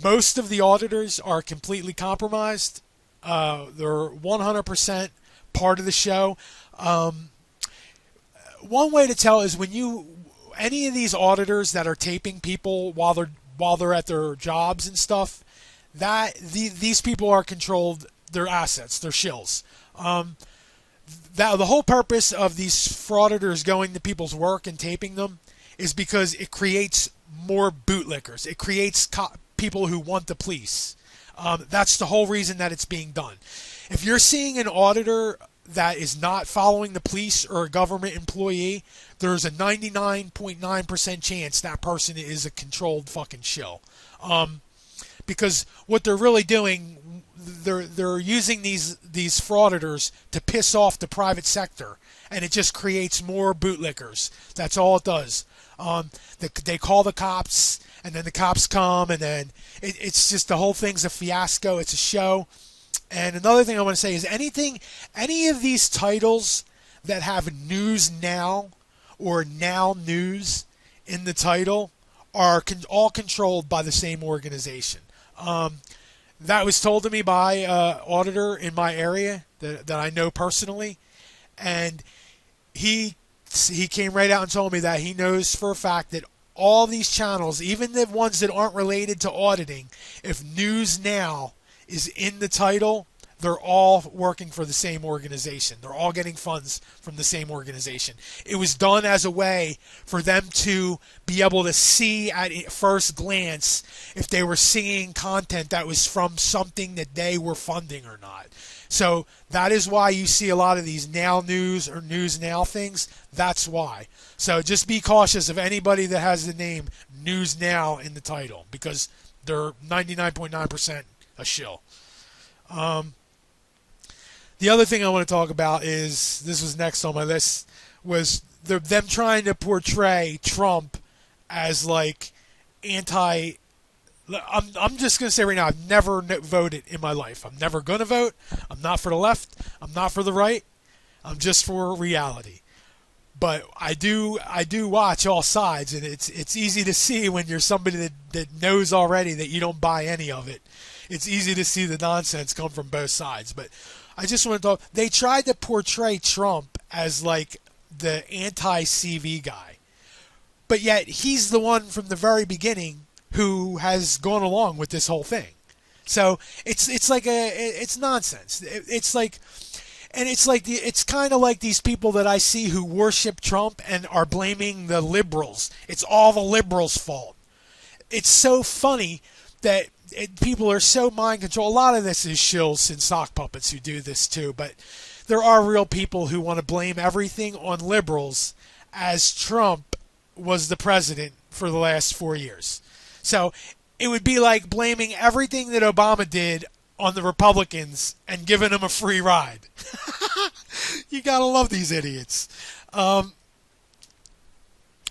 Most of the auditors are completely compromised. They're 100% part of the show. One way to tell is when any of these auditors that are taping people while they're at their jobs and stuff, that these people are controlled. Their assets, their shills. The whole purpose of these frauditors going to people's work and taping them is because it creates more bootlickers. It creates people who want the police. That's the whole reason that it's being done. If you're seeing an auditor that is not following the police or a government employee, there's a 99.9% chance that person is a controlled fucking shill. Because what they're really doing, they're using these frauditors to piss off the private sector, and it just creates more bootlickers. That's all it does. They call the cops, and then the cops come, and then it's just the whole thing's a fiasco. It's a show. And another thing I want to say is any of these titles that have News Now or Now News in the title are all controlled by the same organization. That was told to me by an auditor in my area that I know personally, and he came right out and told me that he knows for a fact that all these channels, even the ones that aren't related to auditing, if News Now is in the title, they're all working for the same organization. They're all getting funds from the same organization. It was done as a way for them to be able to see at first glance if they were seeing content that was from something that they were funding or not. So that is why you see a lot of these Now News or News Now things. That's why. So just be cautious of anybody that has the name News Now in the title, because they're 99.9% a shill. The other thing I want to talk about is, this was next on my list, was them trying to portray Trump as like anti. I'm just going to say right now, I've never voted in my life. I'm never going to vote. I'm not for the left. I'm not for the right. I'm just for reality. But I do watch all sides, and it's easy to see when you're somebody that knows already that you don't buy any of it. It's easy to see the nonsense come from both sides. But I just want to talk. They tried to portray Trump as like the anti-CV guy, but yet he's the one from the very beginning who has gone along with this whole thing. So it's like it's nonsense. It's kind of like these people that I see who worship Trump and are blaming the liberals. It's all the liberals' fault. It's so funny that people are so mind controlled. A lot of this is shills and sock puppets who do this too, but there are real people who want to blame everything on liberals, as Trump was the president for the last 4 years. So it would be like blaming everything that Obama did on the Republicans and giving them a free ride. You gotta love these idiots. But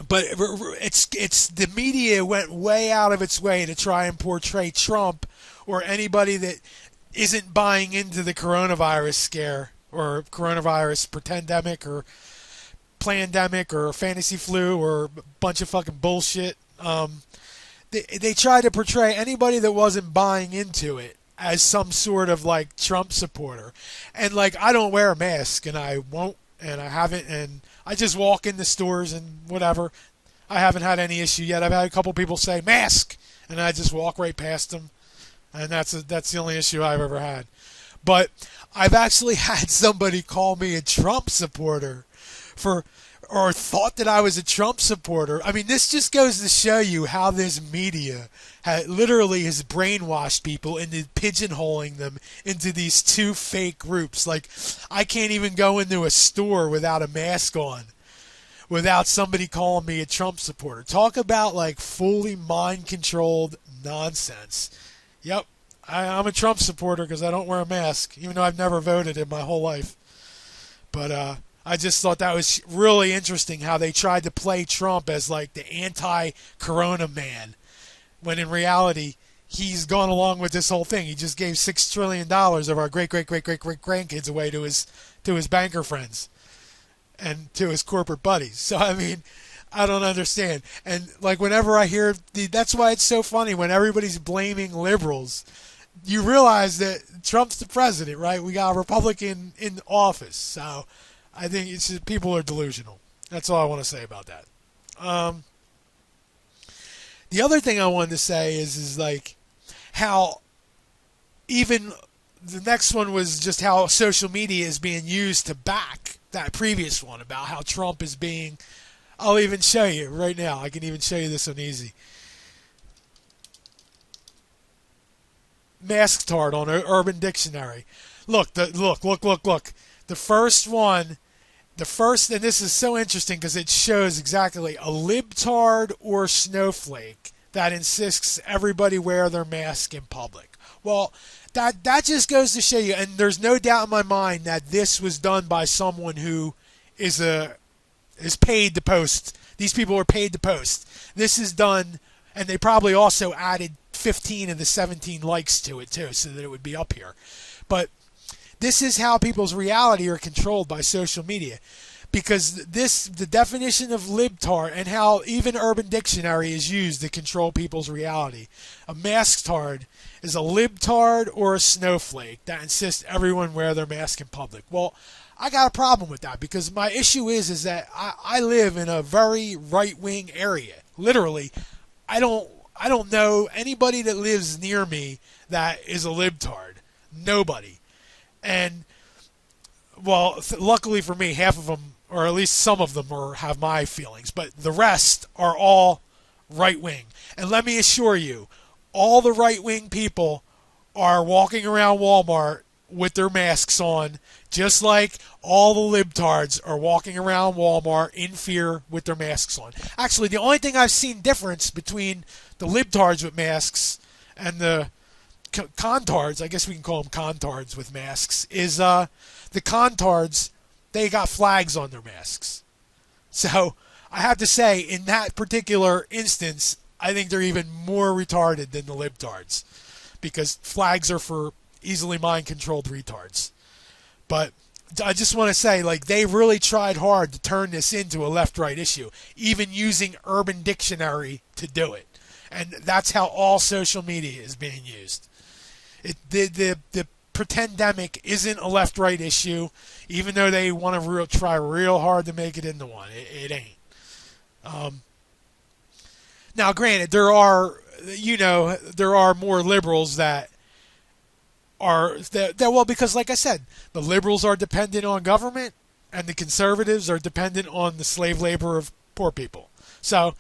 it's the media went way out of its way to try and portray Trump or anybody that isn't buying into the coronavirus scare or coronavirus pretendemic or plandemic or fantasy flu or a bunch of fucking bullshit. They tried to portray anybody that wasn't buying into it as some sort of like Trump supporter. And like, I don't wear a mask, and I won't, and I haven't, and I just walk in the stores and whatever. I haven't had any issue yet. I've had a couple people say mask, and I just walk right past them, and that's the only issue I've ever had. But I've actually had somebody call me a Trump supporter or thought that I was a Trump supporter. I mean, this just goes to show you how this media literally has brainwashed people into pigeonholing them into these two fake groups. Like, I can't even go into a store without a mask on without somebody calling me a Trump supporter. Talk about like fully mind-controlled nonsense. Yep, I'm a Trump supporter because I don't wear a mask, even though I've never voted in my whole life. But I just thought that was really interesting how they tried to play Trump as like the anti-corona man, when in reality he's gone along with this whole thing. He just gave $6 trillion of our great-great-great-great-great-grandkids away to his banker friends and to his corporate buddies. So, I mean, I don't understand. And like, whenever I hear that's why it's so funny when everybody's blaming liberals. You realize that Trump's the president, right? We got a Republican in office. So I think it's just, people are delusional. That's all I want to say about that. The other thing I wanted to say is like how even the next one was just how social media is being used to back that previous one about how Trump is being. I'll even show you right now. I can even show you this on easy. Masktard on Urban Dictionary. Look. The first one. And this is so interesting because it shows exactly a libtard or snowflake that insists everybody wear their mask in public. Well, that just goes to show you, and there's no doubt in my mind that this was done by someone who is paid to post. These people are paid to post. This is done, and they probably also added 15 of the 17 likes to it too, so that it would be up here. But this is how people's reality are controlled by social media, because the definition of libtard and how even Urban Dictionary is used to control people's reality. A masktard is a libtard or a snowflake that insists everyone wear their mask in public. Well, I got a problem with that, because my issue is that I live in a very right-wing area. Literally, I don't know anybody that lives near me that is a libtard. Nobody. And, well, luckily for me, half of them, or at least some of them, have my feelings. But the rest are all right-wing. And let me assure you, all the right-wing people are walking around Walmart with their masks on, just like all the libtards are walking around Walmart in fear with their masks on. Actually, the only thing I've seen difference between the libtards with masks and the contards, I guess we can call them contards with masks, is the contards, they got flags on their masks. So I have to say, in that particular instance, I think they're even more retarded than the libtards, because flags are for easily mind-controlled retards. But I just want to say, like, they really tried hard to turn this into a left-right issue, even using Urban Dictionary to do it. And that's how all social media is being used. The pretendemic isn't a left-right issue, even though they want to try real hard to make it into one. It ain't. Now, granted, there are more liberals that well, because like I said, the liberals are dependent on government and the conservatives are dependent on the slave labor of poor people. So,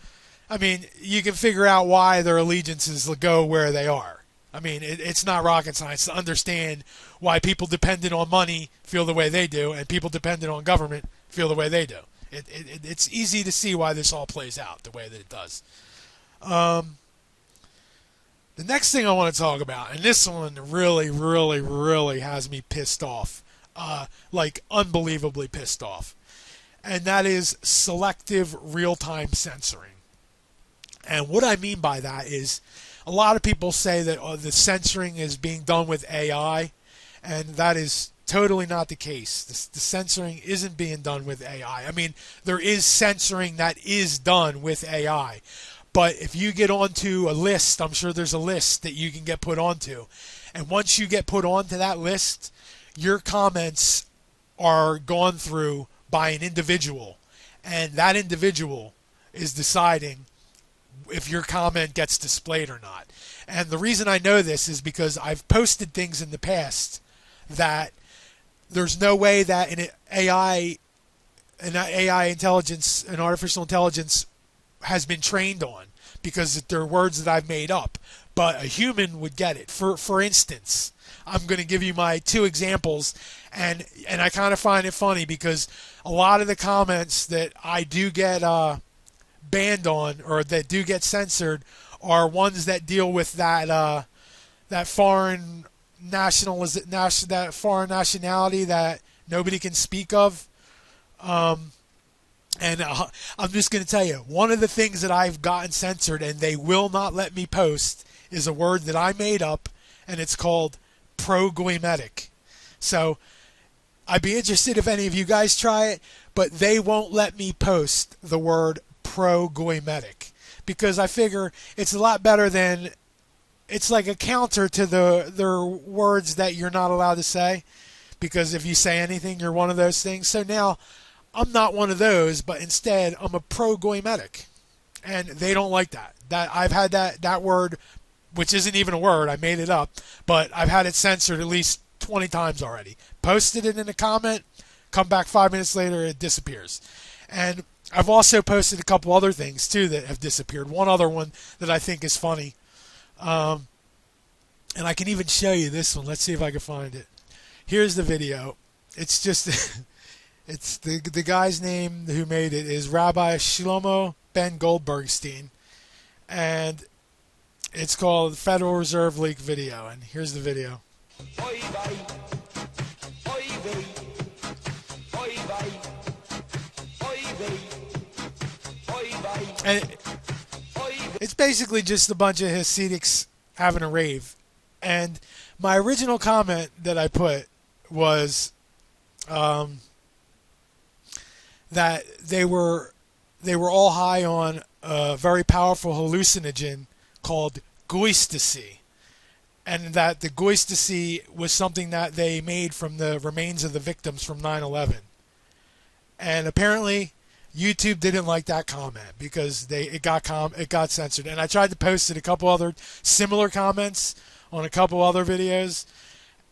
I mean, you can figure out why their allegiances go where they are. I mean, it's not rocket science to understand why people dependent on money feel the way they do and people dependent on government feel the way they do. It's easy to see why this all plays out the way that it does. The next thing I want to talk about, and this one really, really, really has me pissed off, like unbelievably pissed off, and that is selective real-time censoring. And what I mean by that is a lot of people say that the censoring is being done with AI, and that is totally not the case. The censoring isn't being done with AI. I mean, there is censoring that is done with AI. But if you get onto a list, I'm sure there's a list that you can get put onto. And once you get put onto that list, your comments are gone through by an individual. And that individual is deciding if your comment gets displayed or not. And the reason I know this is because I've posted things in the past that there's no way that an AI intelligence, an artificial intelligence has been trained on, because they're words that I've made up, but a human would get it. For instance, I'm going to give you my two examples, and I kind of find it funny because a lot of the comments that I do get banned on or that do get censored are ones that deal with that foreign that foreign nationality that nobody can speak of. And I'm just going to tell you, one of the things that I've gotten censored and they will not let me post is a word that I made up, and it's called pro-goymetic. So I'd be interested if any of you guys try it, but they won't let me post the word pro-goymetic because I figure it's a lot better than, it's like a counter to their words that you're not allowed to say, because if you say anything, you're one of those things. So now I'm not one of those, but instead I'm a pro-goymetic, and they don't like that. That I've had that word, which isn't even a word, I made it up, but I've had it censored at least 20 times already. Posted it in a comment, come back 5 minutes later, it disappears. And I've also posted a couple other things too that have disappeared. One other one that I think is funny, and I can even show you this one. Let's see if I can find it. Here's the video. It's just it's the guy's name who made it is Rabbi Shlomo Ben Goldbergstein, and it's called Federal Reserve Leak Video, and here's the video. And it's basically just a bunch of Hasidics having a rave. And my original comment that I put was that they were all high on a very powerful hallucinogen called goistasy, and that the goistasy was something that they made from the remains of the victims from 9/11. And apparently YouTube didn't like that comment because it got censored. And I tried to post it a couple other similar comments on a couple other videos,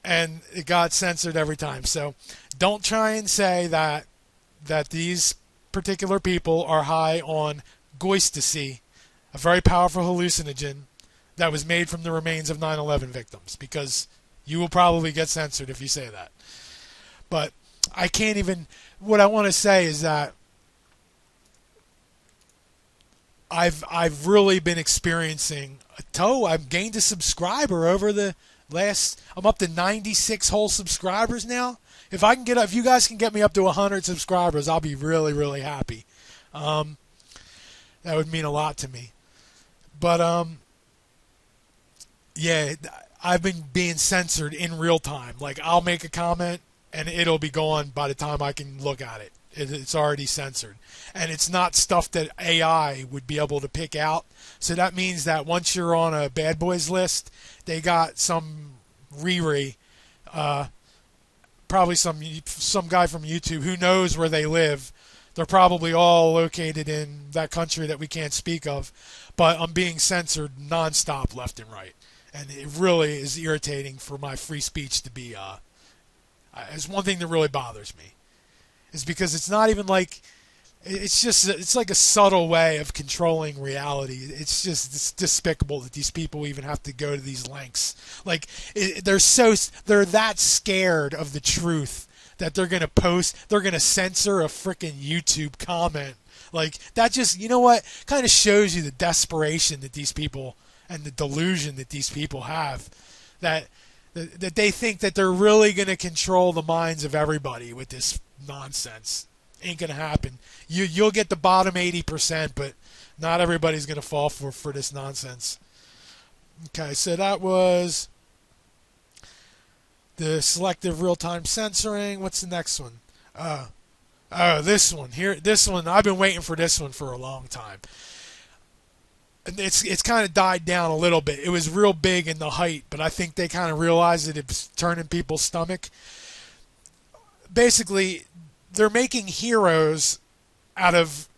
and it got censored every time. So don't try and say that these particular people are high on goistasy, a very powerful hallucinogen that was made from the remains of 9/11 victims, because You will probably get censored if you say that. But I can't even. What I want to say is that I've really been experiencing a toe. I've gained a subscriber over the last. I'm up to 96 whole subscribers now. If you guys can get me up to 100 subscribers, I'll be really, really happy. That would mean a lot to me. But yeah, I've been being censored in real time. Like, I'll make a comment and it'll be gone by the time I can look at it. It's already censored. And it's not stuff that AI would be able to pick out. So that means that once you're on a bad boys list, they got some probably some guy from YouTube who knows where they live. They're probably all located in that country that we can't speak of. But I'm being censored nonstop left and right. And it really is irritating for my free speech to be... it's one thing that really bothers me. Is because it's not even like... It's like a subtle way of controlling reality. It's despicable that these people even have to go to these lengths. Like, they're that scared of the truth that they're going to censor a freaking YouTube comment. Like, that just, you know what, kind of shows you the desperation that these people, and the delusion that these people have, that they think that they're really going to control the minds of everybody with this nonsense. Ain't going to happen. You'll get the bottom 80%, but not everybody's going to fall for this nonsense. Okay, so that was the selective real-time censoring. What's the next one? This one. This one, I've been waiting for this one for a long time. It's kind of died down a little bit. It was real big in the height, but I think they kind of realized that it's turning people's stomach. Basically, they're making heroes out of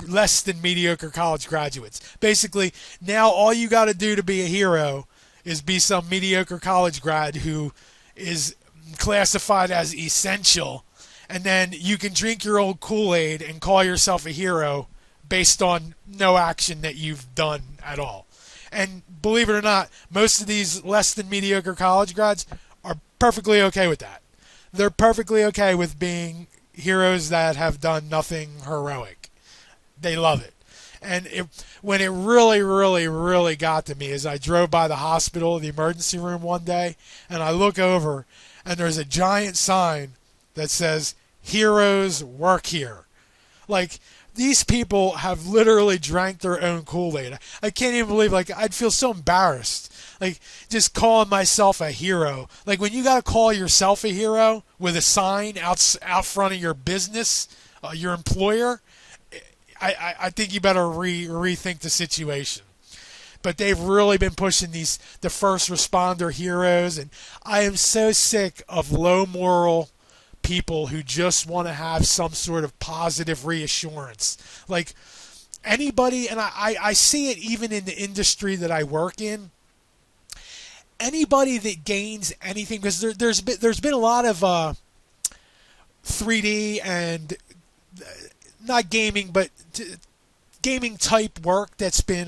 less than mediocre college graduates. Basically, now all you got to do to be a hero is be some mediocre college grad who is classified as essential, and then you can drink your old Kool-Aid and call yourself a hero based on no action that you've done at all. And believe it or not, most of these less than mediocre college grads are perfectly okay with that. They're perfectly okay with being heroes that have done nothing heroic. They love it. And when it really, really, really got to me is I drove by the hospital, the emergency room one day, and I look over, and there's a giant sign that says, "Heroes work here." Like, these people have literally drank their own Kool-Aid. I can't even believe, like, I'd feel so embarrassed. Like, just calling myself a hero. Like, when you got to call yourself a hero with a sign out front of your business, your employer, I think you better rethink the situation. But they've really been pushing the first responder heroes, and I am so sick of low moral people who just want to have some sort of positive reassurance. Like, anybody, and I see it even in the industry that I work in, anybody that gains anything, because there's been a lot of 3D and not gaming, but gaming type work that's been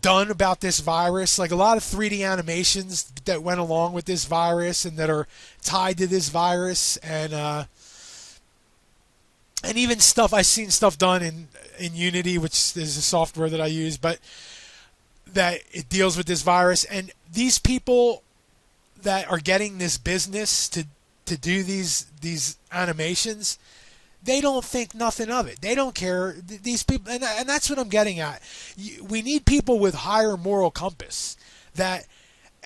done about this virus. Like, a lot of 3D animations that went along with this virus and that are tied to this virus, and even stuff, I've seen stuff done in Unity, which is a software that I use, but that it deals with this virus. And these people that are getting this business to do these animations, they don't think nothing of it. They don't care. These people, and that's what I'm getting at. We need people with higher moral compass.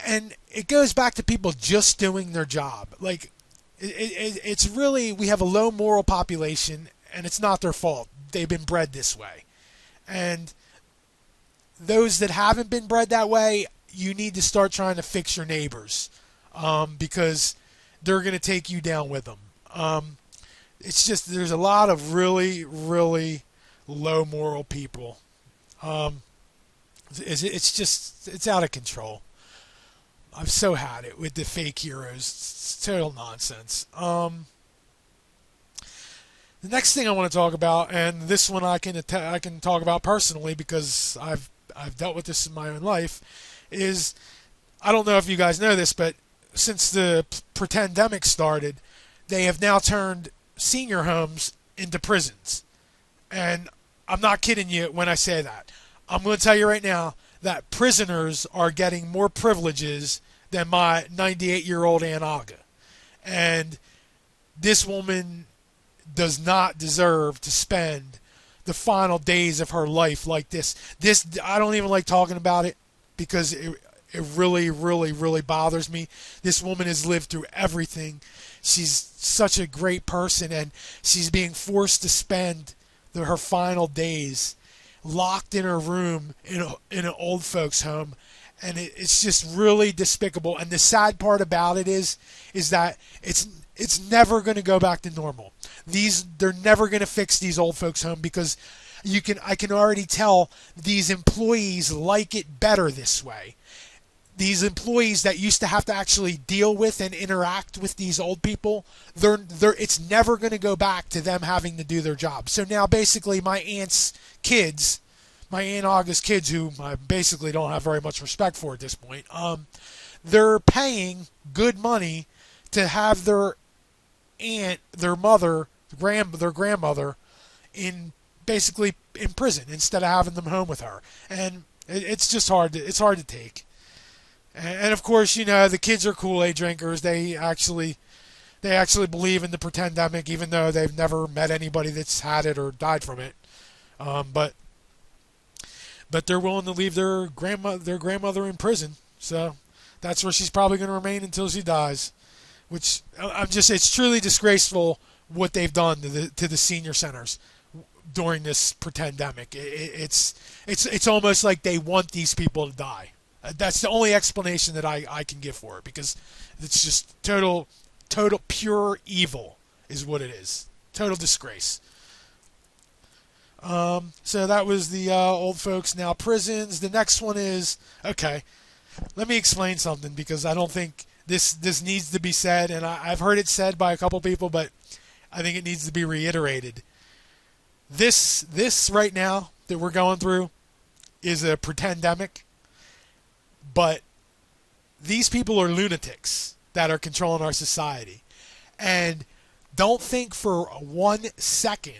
And it goes back to people just doing their job. Like, it's really, we have a low moral population, and it's not their fault. They've been bred this way. And those that haven't been bred that way, you need to start trying to fix your neighbors, because they're going to take you down with them. It's just, there's a lot of really, really low moral people. It's out of control. I've so had it with the fake heroes. It's total nonsense. The next thing I want to talk about, and this one I can talk about personally because I've dealt with this in my own life, is, I don't know if you guys know this, but since the pandemic started, they have now turned senior homes into prisons. And I'm not kidding you when I say that. I'm going to tell you right now that prisoners are getting more privileges than my 98-year-old Aunt Aga. And this woman does not deserve to spend the final days of her life like this. I don't even like talking about it because it really, really, really bothers me. This woman has lived through everything. She's such a great person, and she's being forced to spend her final days locked in her room in an old folks home, and it's just really despicable. And the sad part about it is that it's never going to go back to normal. They're never going to fix these old folks home because I can already tell these employees like it better this way. These employees that used to have to actually deal with and interact with these old people, it's never going to go back to them having to do their job. So now basically my Aunt Aga's kids, who I basically don't have very much respect for at this point, they're paying good money to have their aunt, their mother, their grandmother, in prison instead of having them home with her. And it's just hard to take. And of course, the kids are Kool-Aid drinkers. They actually believe in the pandemic, even though they've never met anybody that's had it or died from it. But they're willing to leave their grandmother in prison. So that's where she's probably going to remain until she dies. Which it's truly disgraceful what they've done to the senior centers during this pandemic. It's almost like they want these people to die. That's the only explanation that I can give for it, because it's just total pure evil is what it is. Total disgrace. So that was the old folks, now prisons. The next one is, okay, let me explain something, because I don't think this needs to be said, and I've heard it said by a couple people, but I think it needs to be reiterated. This right now that we're going through is a pretendemic. But these people are lunatics that are controlling our society. And don't think for 1 second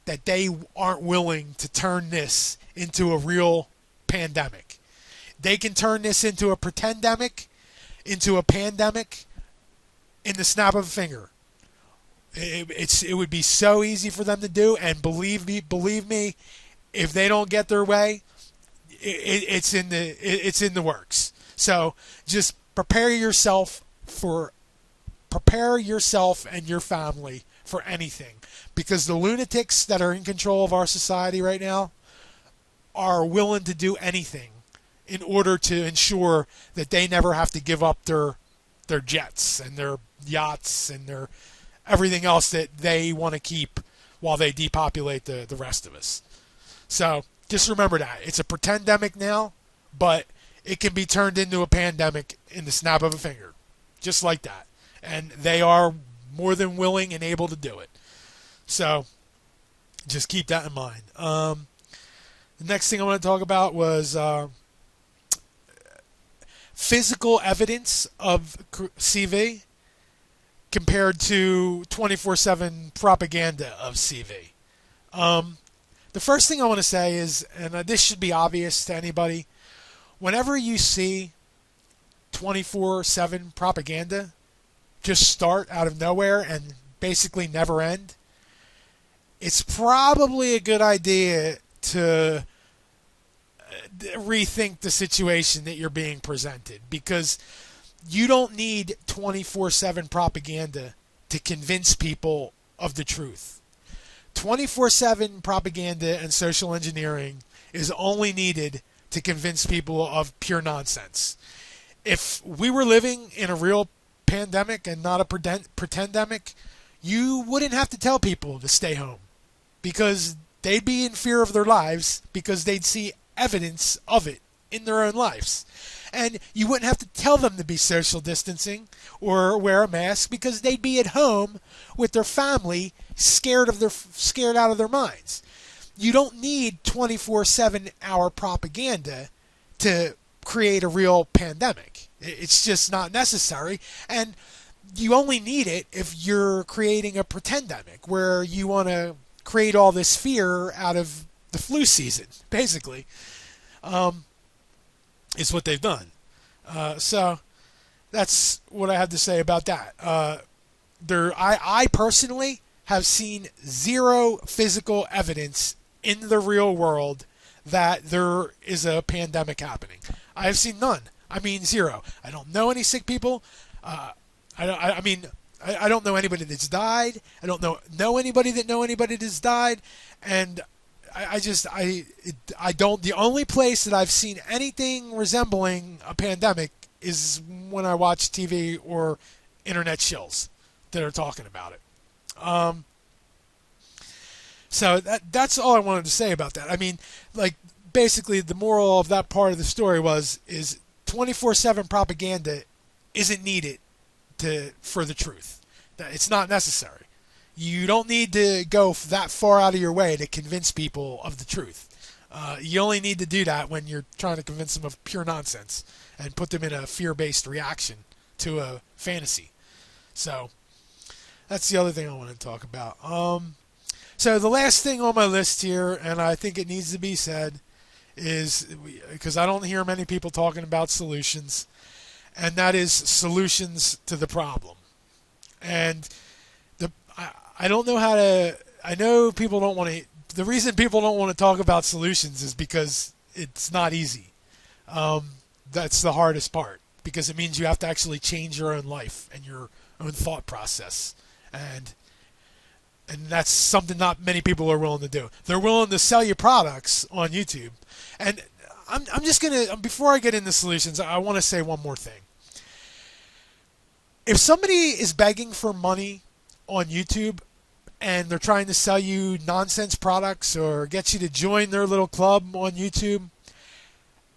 that they aren't willing to turn this into a real pandemic. They can turn this into a pretendemic, into a pandemic, in the snap of a finger. It would be so easy for them to do, and believe me, if they don't get their way, it's in the works. So just prepare yourself and your family for anything, because the lunatics that are in control of our society right now are willing to do anything in order to ensure that they never have to give up their jets and their yachts and their everything else that they want to keep while they depopulate the rest of us. So just remember that. It's a pretendemic now, but it can be turned into a pandemic in the snap of a finger. Just like that. And they are more than willing and able to do it. So just keep that in mind. The next thing I want to talk about was physical evidence of CV compared to 24/7 propaganda of CV. The first thing I want to say is, and this should be obvious to anybody, whenever you see 24/7 propaganda just start out of nowhere and basically never end, it's probably a good idea to rethink the situation that you're being presented, because you don't need 24/7 propaganda to convince people of the truth. 24/7 propaganda and social engineering is only needed to convince people of pure nonsense. If we were living in a real pandemic and not a pretendemic, you wouldn't have to tell people to stay home, because they'd be in fear of their lives, because they'd see evidence of it in their own lives. And you wouldn't have to tell them to be social distancing or wear a mask, because they'd be at home with their family, scared out of their minds. You don't need 24/7 hour propaganda to create a real pandemic. It's just not necessary. And you only need it if you're creating a pretendemic where you want to create all this fear out of the flu season, basically, is what they've done. So that's what I have to say about that. I personally have seen zero physical evidence in the real world that there is a pandemic happening. I have seen none. I mean, zero. I don't know any sick people. I don't know anybody that's died. I don't know anybody that know anybody that's died. And I don't. The only place that I've seen anything resembling a pandemic is when I watch TV or internet shills that are talking about it. So that's all I wanted to say about that. I mean, like, basically the moral of that part of the story is 24/7 propaganda isn't needed for the truth. It's not necessary. You don't need to go that far out of your way to convince people of the truth. You only need to do that when you're trying to convince them of pure nonsense and put them in a fear-based reaction to a fantasy. So that's the other thing I want to talk about. So the last thing on my list here, and I think it needs to be said, is because I don't hear many people talking about solutions, and that is solutions to the problem. And I don't know how to. I know people don't want to. The reason people don't want to talk about solutions is because it's not easy. That's the hardest part, because it means you have to actually change your own life and your own thought process, and that's something not many people are willing to do. They're willing to sell you products on YouTube. And I'm just going to, before I get into solutions, I want to say one more thing. If somebody is begging for money on YouTube and they're trying to sell you nonsense products or get you to join their little club on YouTube,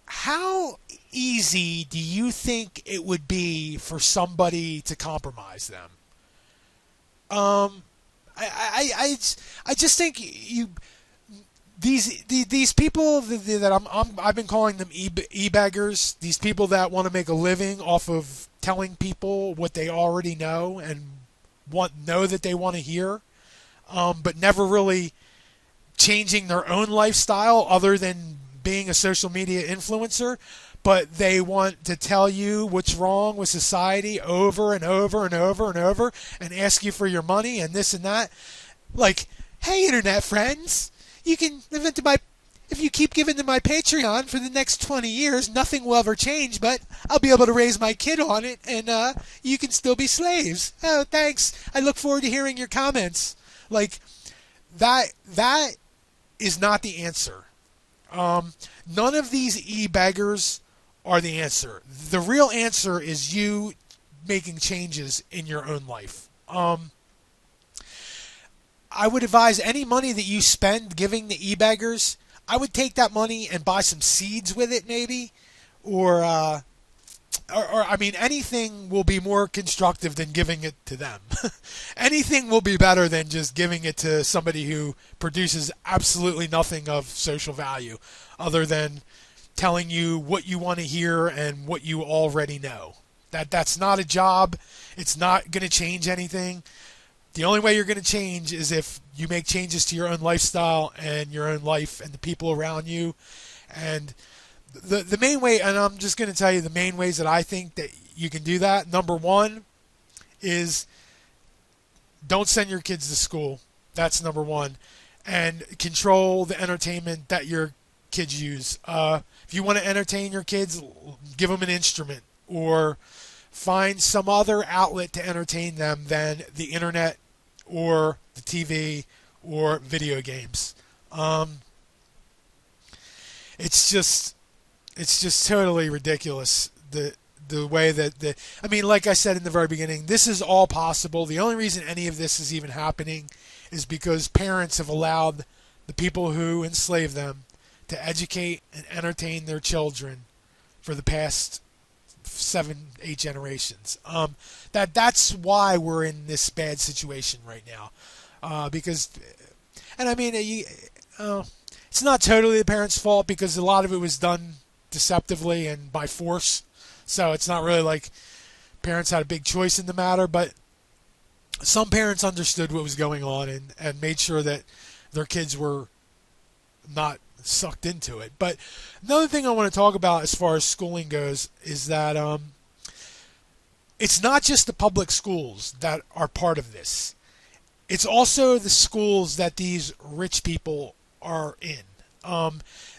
how easy do you think it would be for somebody to compromise them? I just think these people that I've been calling them e-beggars, these people that want to make a living off of telling people what they already know and know that they want to hear, but never really changing their own lifestyle other than being a social media influencer. But they want to tell you what's wrong with society over and over and over and over and ask you for your money and this and that. Like, hey, internet friends, you can if you keep giving to my Patreon for the next 20 years, nothing will ever change, but I'll be able to raise my kid on it, and you can still be slaves. Oh, thanks. I look forward to hearing your comments. Like, that is not the answer. None of these e-beggars are the answer. The real answer is you making changes in your own life. I would advise any money that you spend giving the e-beggars, I would take that money and buy some seeds with it, maybe, or I mean, anything will be more constructive than giving it to them. Anything will be better than just giving it to somebody who produces absolutely nothing of social value, other than telling you what you want to hear and what you already know. That's not a job. It's not going to change anything. The only way you're going to change is if you make changes to your own lifestyle and your own life and the people around you. And the main way, and I'm just going to tell you the main ways that I think that you can do that. Number one is don't send your kids to school. That's number one. And control the entertainment that your kids use. If you want to entertain your kids, give them an instrument or find some other outlet to entertain them than the internet or the TV or video games. It's just totally ridiculous the way that I mean, like I said in the very beginning, this is all possible. The only reason any of this is even happening is because parents have allowed the people who enslave them to educate and entertain their children for the past 7-8 generations. That's why we're in this bad situation right now. Because, and I mean, it's not totally the parents' fault, because a lot of it was done deceptively and by force. So it's not really like parents had a big choice in the matter, but some parents understood what was going on and made sure that their kids were not sucked into it. But another thing I want to talk about as far as schooling goes is that it's not just the public schools that are part of this. It's also the schools that these rich people are in.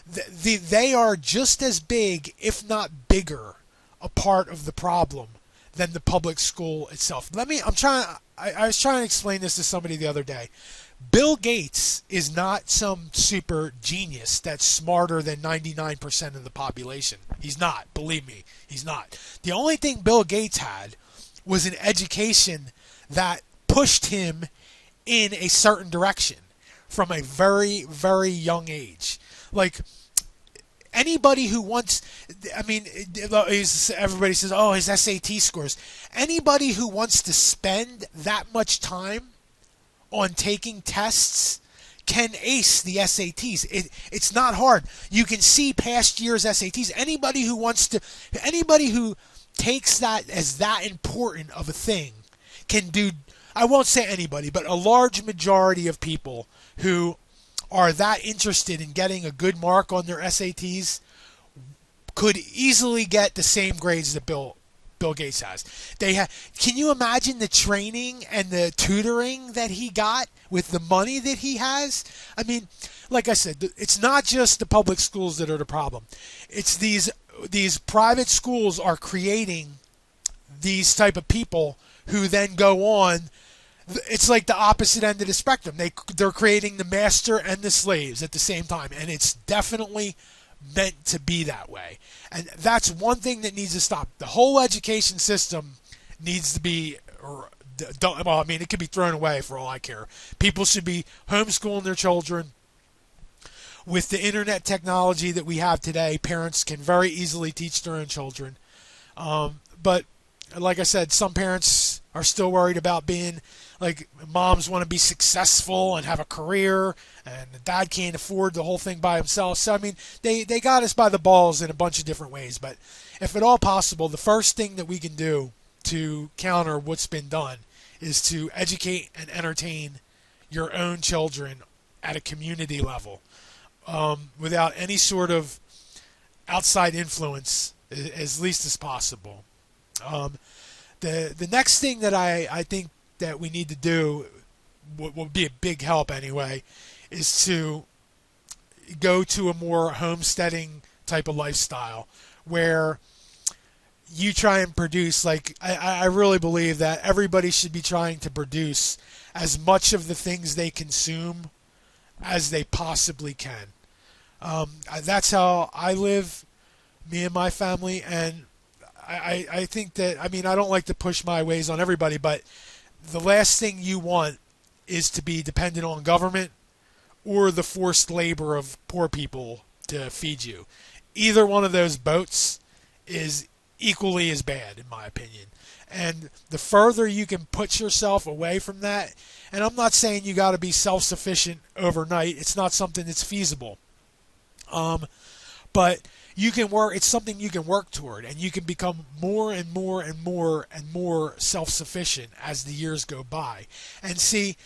They are just as big, if not bigger, a part of the problem than the public school itself. I was trying to explain this to somebody the other day. Bill Gates is not some super genius that's smarter than 99% of the population. He's not. Believe me, he's not. The only thing Bill Gates had was an education that pushed him in a certain direction from a very, very young age. Like, anybody who wants, everybody says, oh, his SAT scores. Anybody who wants to spend that much time on taking tests can ace the SATs. It's not hard. You can see past year's SATs. Anybody who takes that as that important of a thing can do, I won't say anybody, but a large majority of people who are that interested in getting a good mark on their SATs could easily get the same grades that Bill Gates has. Can you imagine the training and the tutoring that he got with the money that he has? I mean, like I said, it's not just the public schools that are the problem. It's these private schools are creating these type of people who then go on. It's like the opposite end of the spectrum. They're creating the master and the slaves at the same time, and it's definitely meant to be that way. And that's one thing that needs to stop. The whole education system needs to be, it could be thrown away for all I care. People should be homeschooling their children. With the internet technology that we have today, parents can very easily teach their own children. But like I said, some parents are still worried about being, like, moms want to be successful and have a career, and the dad can't afford the whole thing by himself. So, I mean, they got us by the balls in a bunch of different ways. But if at all possible, the first thing that we can do to counter what's been done is to educate and entertain your own children at a community level, without any sort of outside influence, as least as possible. The next thing that I think that we need to do, will be a big help anyway, is to go to a more homesteading type of lifestyle where you try and produce, like, I really believe that everybody should be trying to produce as much of the things they consume as they possibly can. That's how I live, me and my family, and I think that, I don't like to push my ways on everybody, but the last thing you want is to be dependent on government or the forced labor of poor people to feed you. Either one of those boats is equally as bad, in my opinion. And the further you can put yourself away from that, and I'm not saying you got to be self-sufficient overnight. It's not something that's feasible. But you can work. It's something you can work toward, and you can become more and more and more and more self-sufficient as the years go by. And see,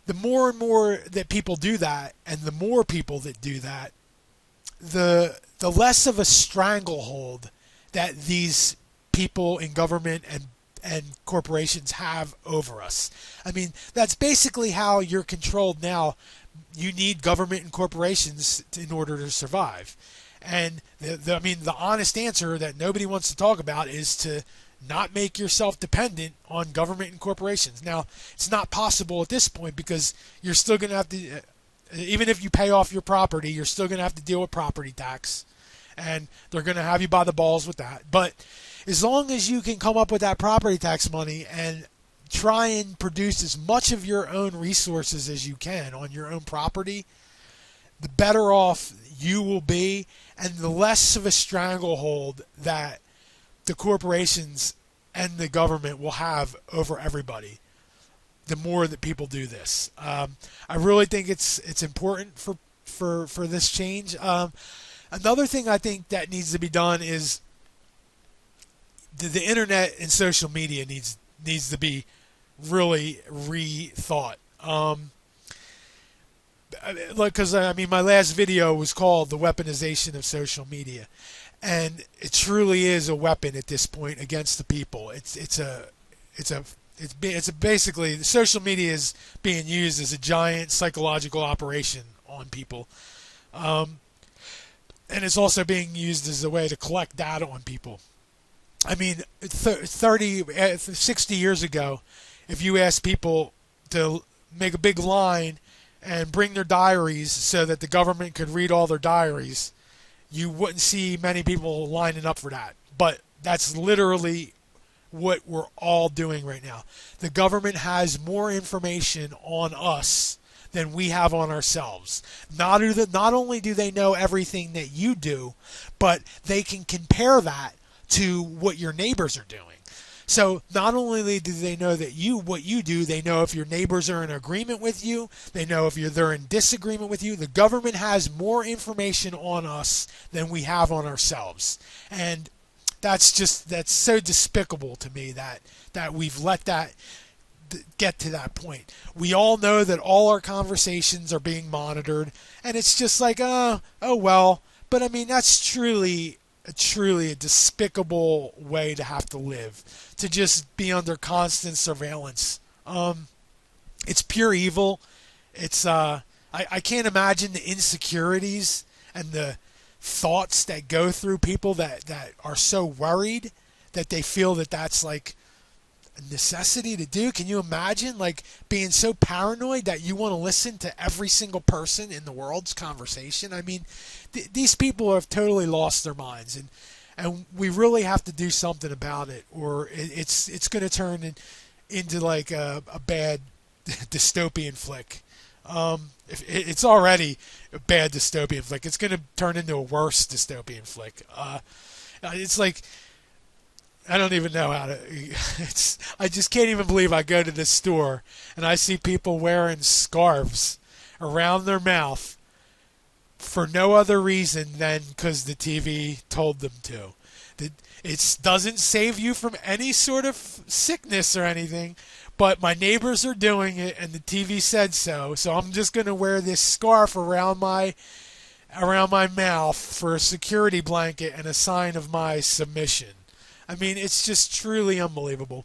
the more and more that people do that, and the more people that do that, the less of a stranglehold that these people in government and corporations have over us. That's basically how you're controlled now. You need government and corporations in order to survive. And the honest answer that nobody wants to talk about is to not make yourself dependent on government and corporations. Now, it's not possible at this point because you're still going to have to, even if you pay off your property, you're still going to have to deal with property tax. And they're going to have you by the balls with that. But as long as you can come up with that property tax money and try and produce as much of your own resources as you can on your own property, the better off you will be, and the less of a stranglehold that the corporations and the government will have over everybody, the more that people do this. I really think it's important for this change. Another thing I think that needs to be done is the internet and social media needs to be really rethought. Because I mean, my last video was called "The Weaponization of Social Media," and it truly is a weapon at this point against the people. It's basically the social media is being used as a giant psychological operation on people, and it's also being used as a way to collect data on people. I mean, 60 years ago, if you asked people to make a big line and bring their diaries so that the government could read all their diaries, you wouldn't see many people lining up for that. But that's literally what we're all doing right now. The government has more information on us than we have on ourselves. Not only do they know everything that you do, but they can compare that to what your neighbors are doing. So not only do they know that what you do, they know if your neighbors are in agreement with you, they know if they're in disagreement with you. The government has more information on us than we have on ourselves. And that's so despicable to me that we've let that get to that point. We all know that all our conversations are being monitored, and it's just like, oh well. But I mean, that's truly a despicable way to have to live, to just be under constant surveillance. It's pure evil. It's I can't imagine the insecurities and the thoughts that go through people that are so worried that they feel that that's like a necessity to do. Can you imagine like being so paranoid that you want to listen to every single person in the world's conversation? I mean, these people have totally lost their minds, and we really have to do something about it, or it's going to turn into like a bad dystopian flick. It's already a bad dystopian flick. It's going to turn into a worse dystopian flick. It's like, I don't even know how to. I just can't even believe I go to this store and I see people wearing scarves around their mouth for no other reason than because the TV told them to. It doesn't save you from any sort of sickness or anything, but my neighbors are doing it and the TV said so, so I'm just going to wear this scarf around my mouth for a security blanket and a sign of my submission. I mean, it's just truly unbelievable.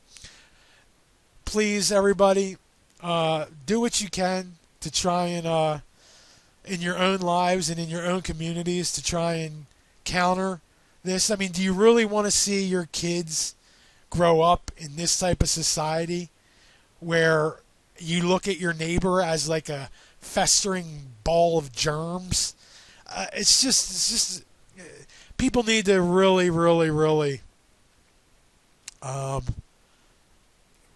Please, everybody, do what you can to try and, in your own lives and in your own communities, to try and counter this. I mean, do you really want to see your kids grow up in this type of society where you look at your neighbor as like a festering ball of germs? It's just people need to really, really, really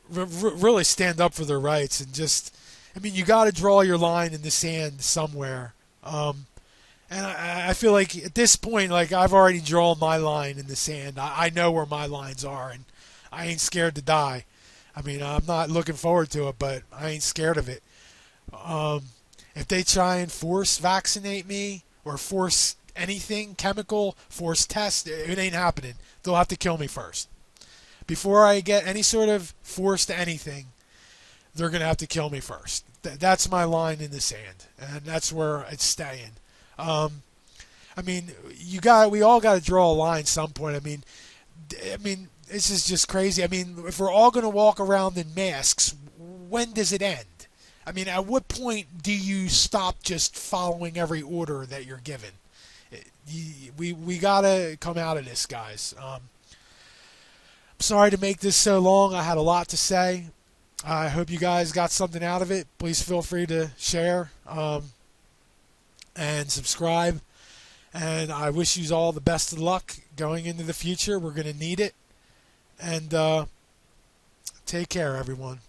really stand up for their rights, and just, I mean, you got to draw your line in the sand somewhere. And I feel like at this point, like, I've already drawn my line in the sand. I know where my lines are, and I ain't scared to die. I mean, I'm not looking forward to it, but I ain't scared of it. If they try and force vaccinate me or force anything, chemical, force test, it ain't happening. They'll have to kill me first. Before I get any sort of force to anything, they're going to have to kill me first. That's my line in the sand, and that's where it's staying. I mean, we all got to draw a line some point. I mean, this is just crazy. I mean, if we're all going to walk around in masks, when does it end? I mean, at what point do you stop just following every order that you're given? We got to come out of this, guys. Sorry to make this so long. I had a lot to say. I hope you guys got something out of it. Please feel free to share and subscribe. And I wish you all the best of luck going into the future. We're going to need it. And take care, everyone.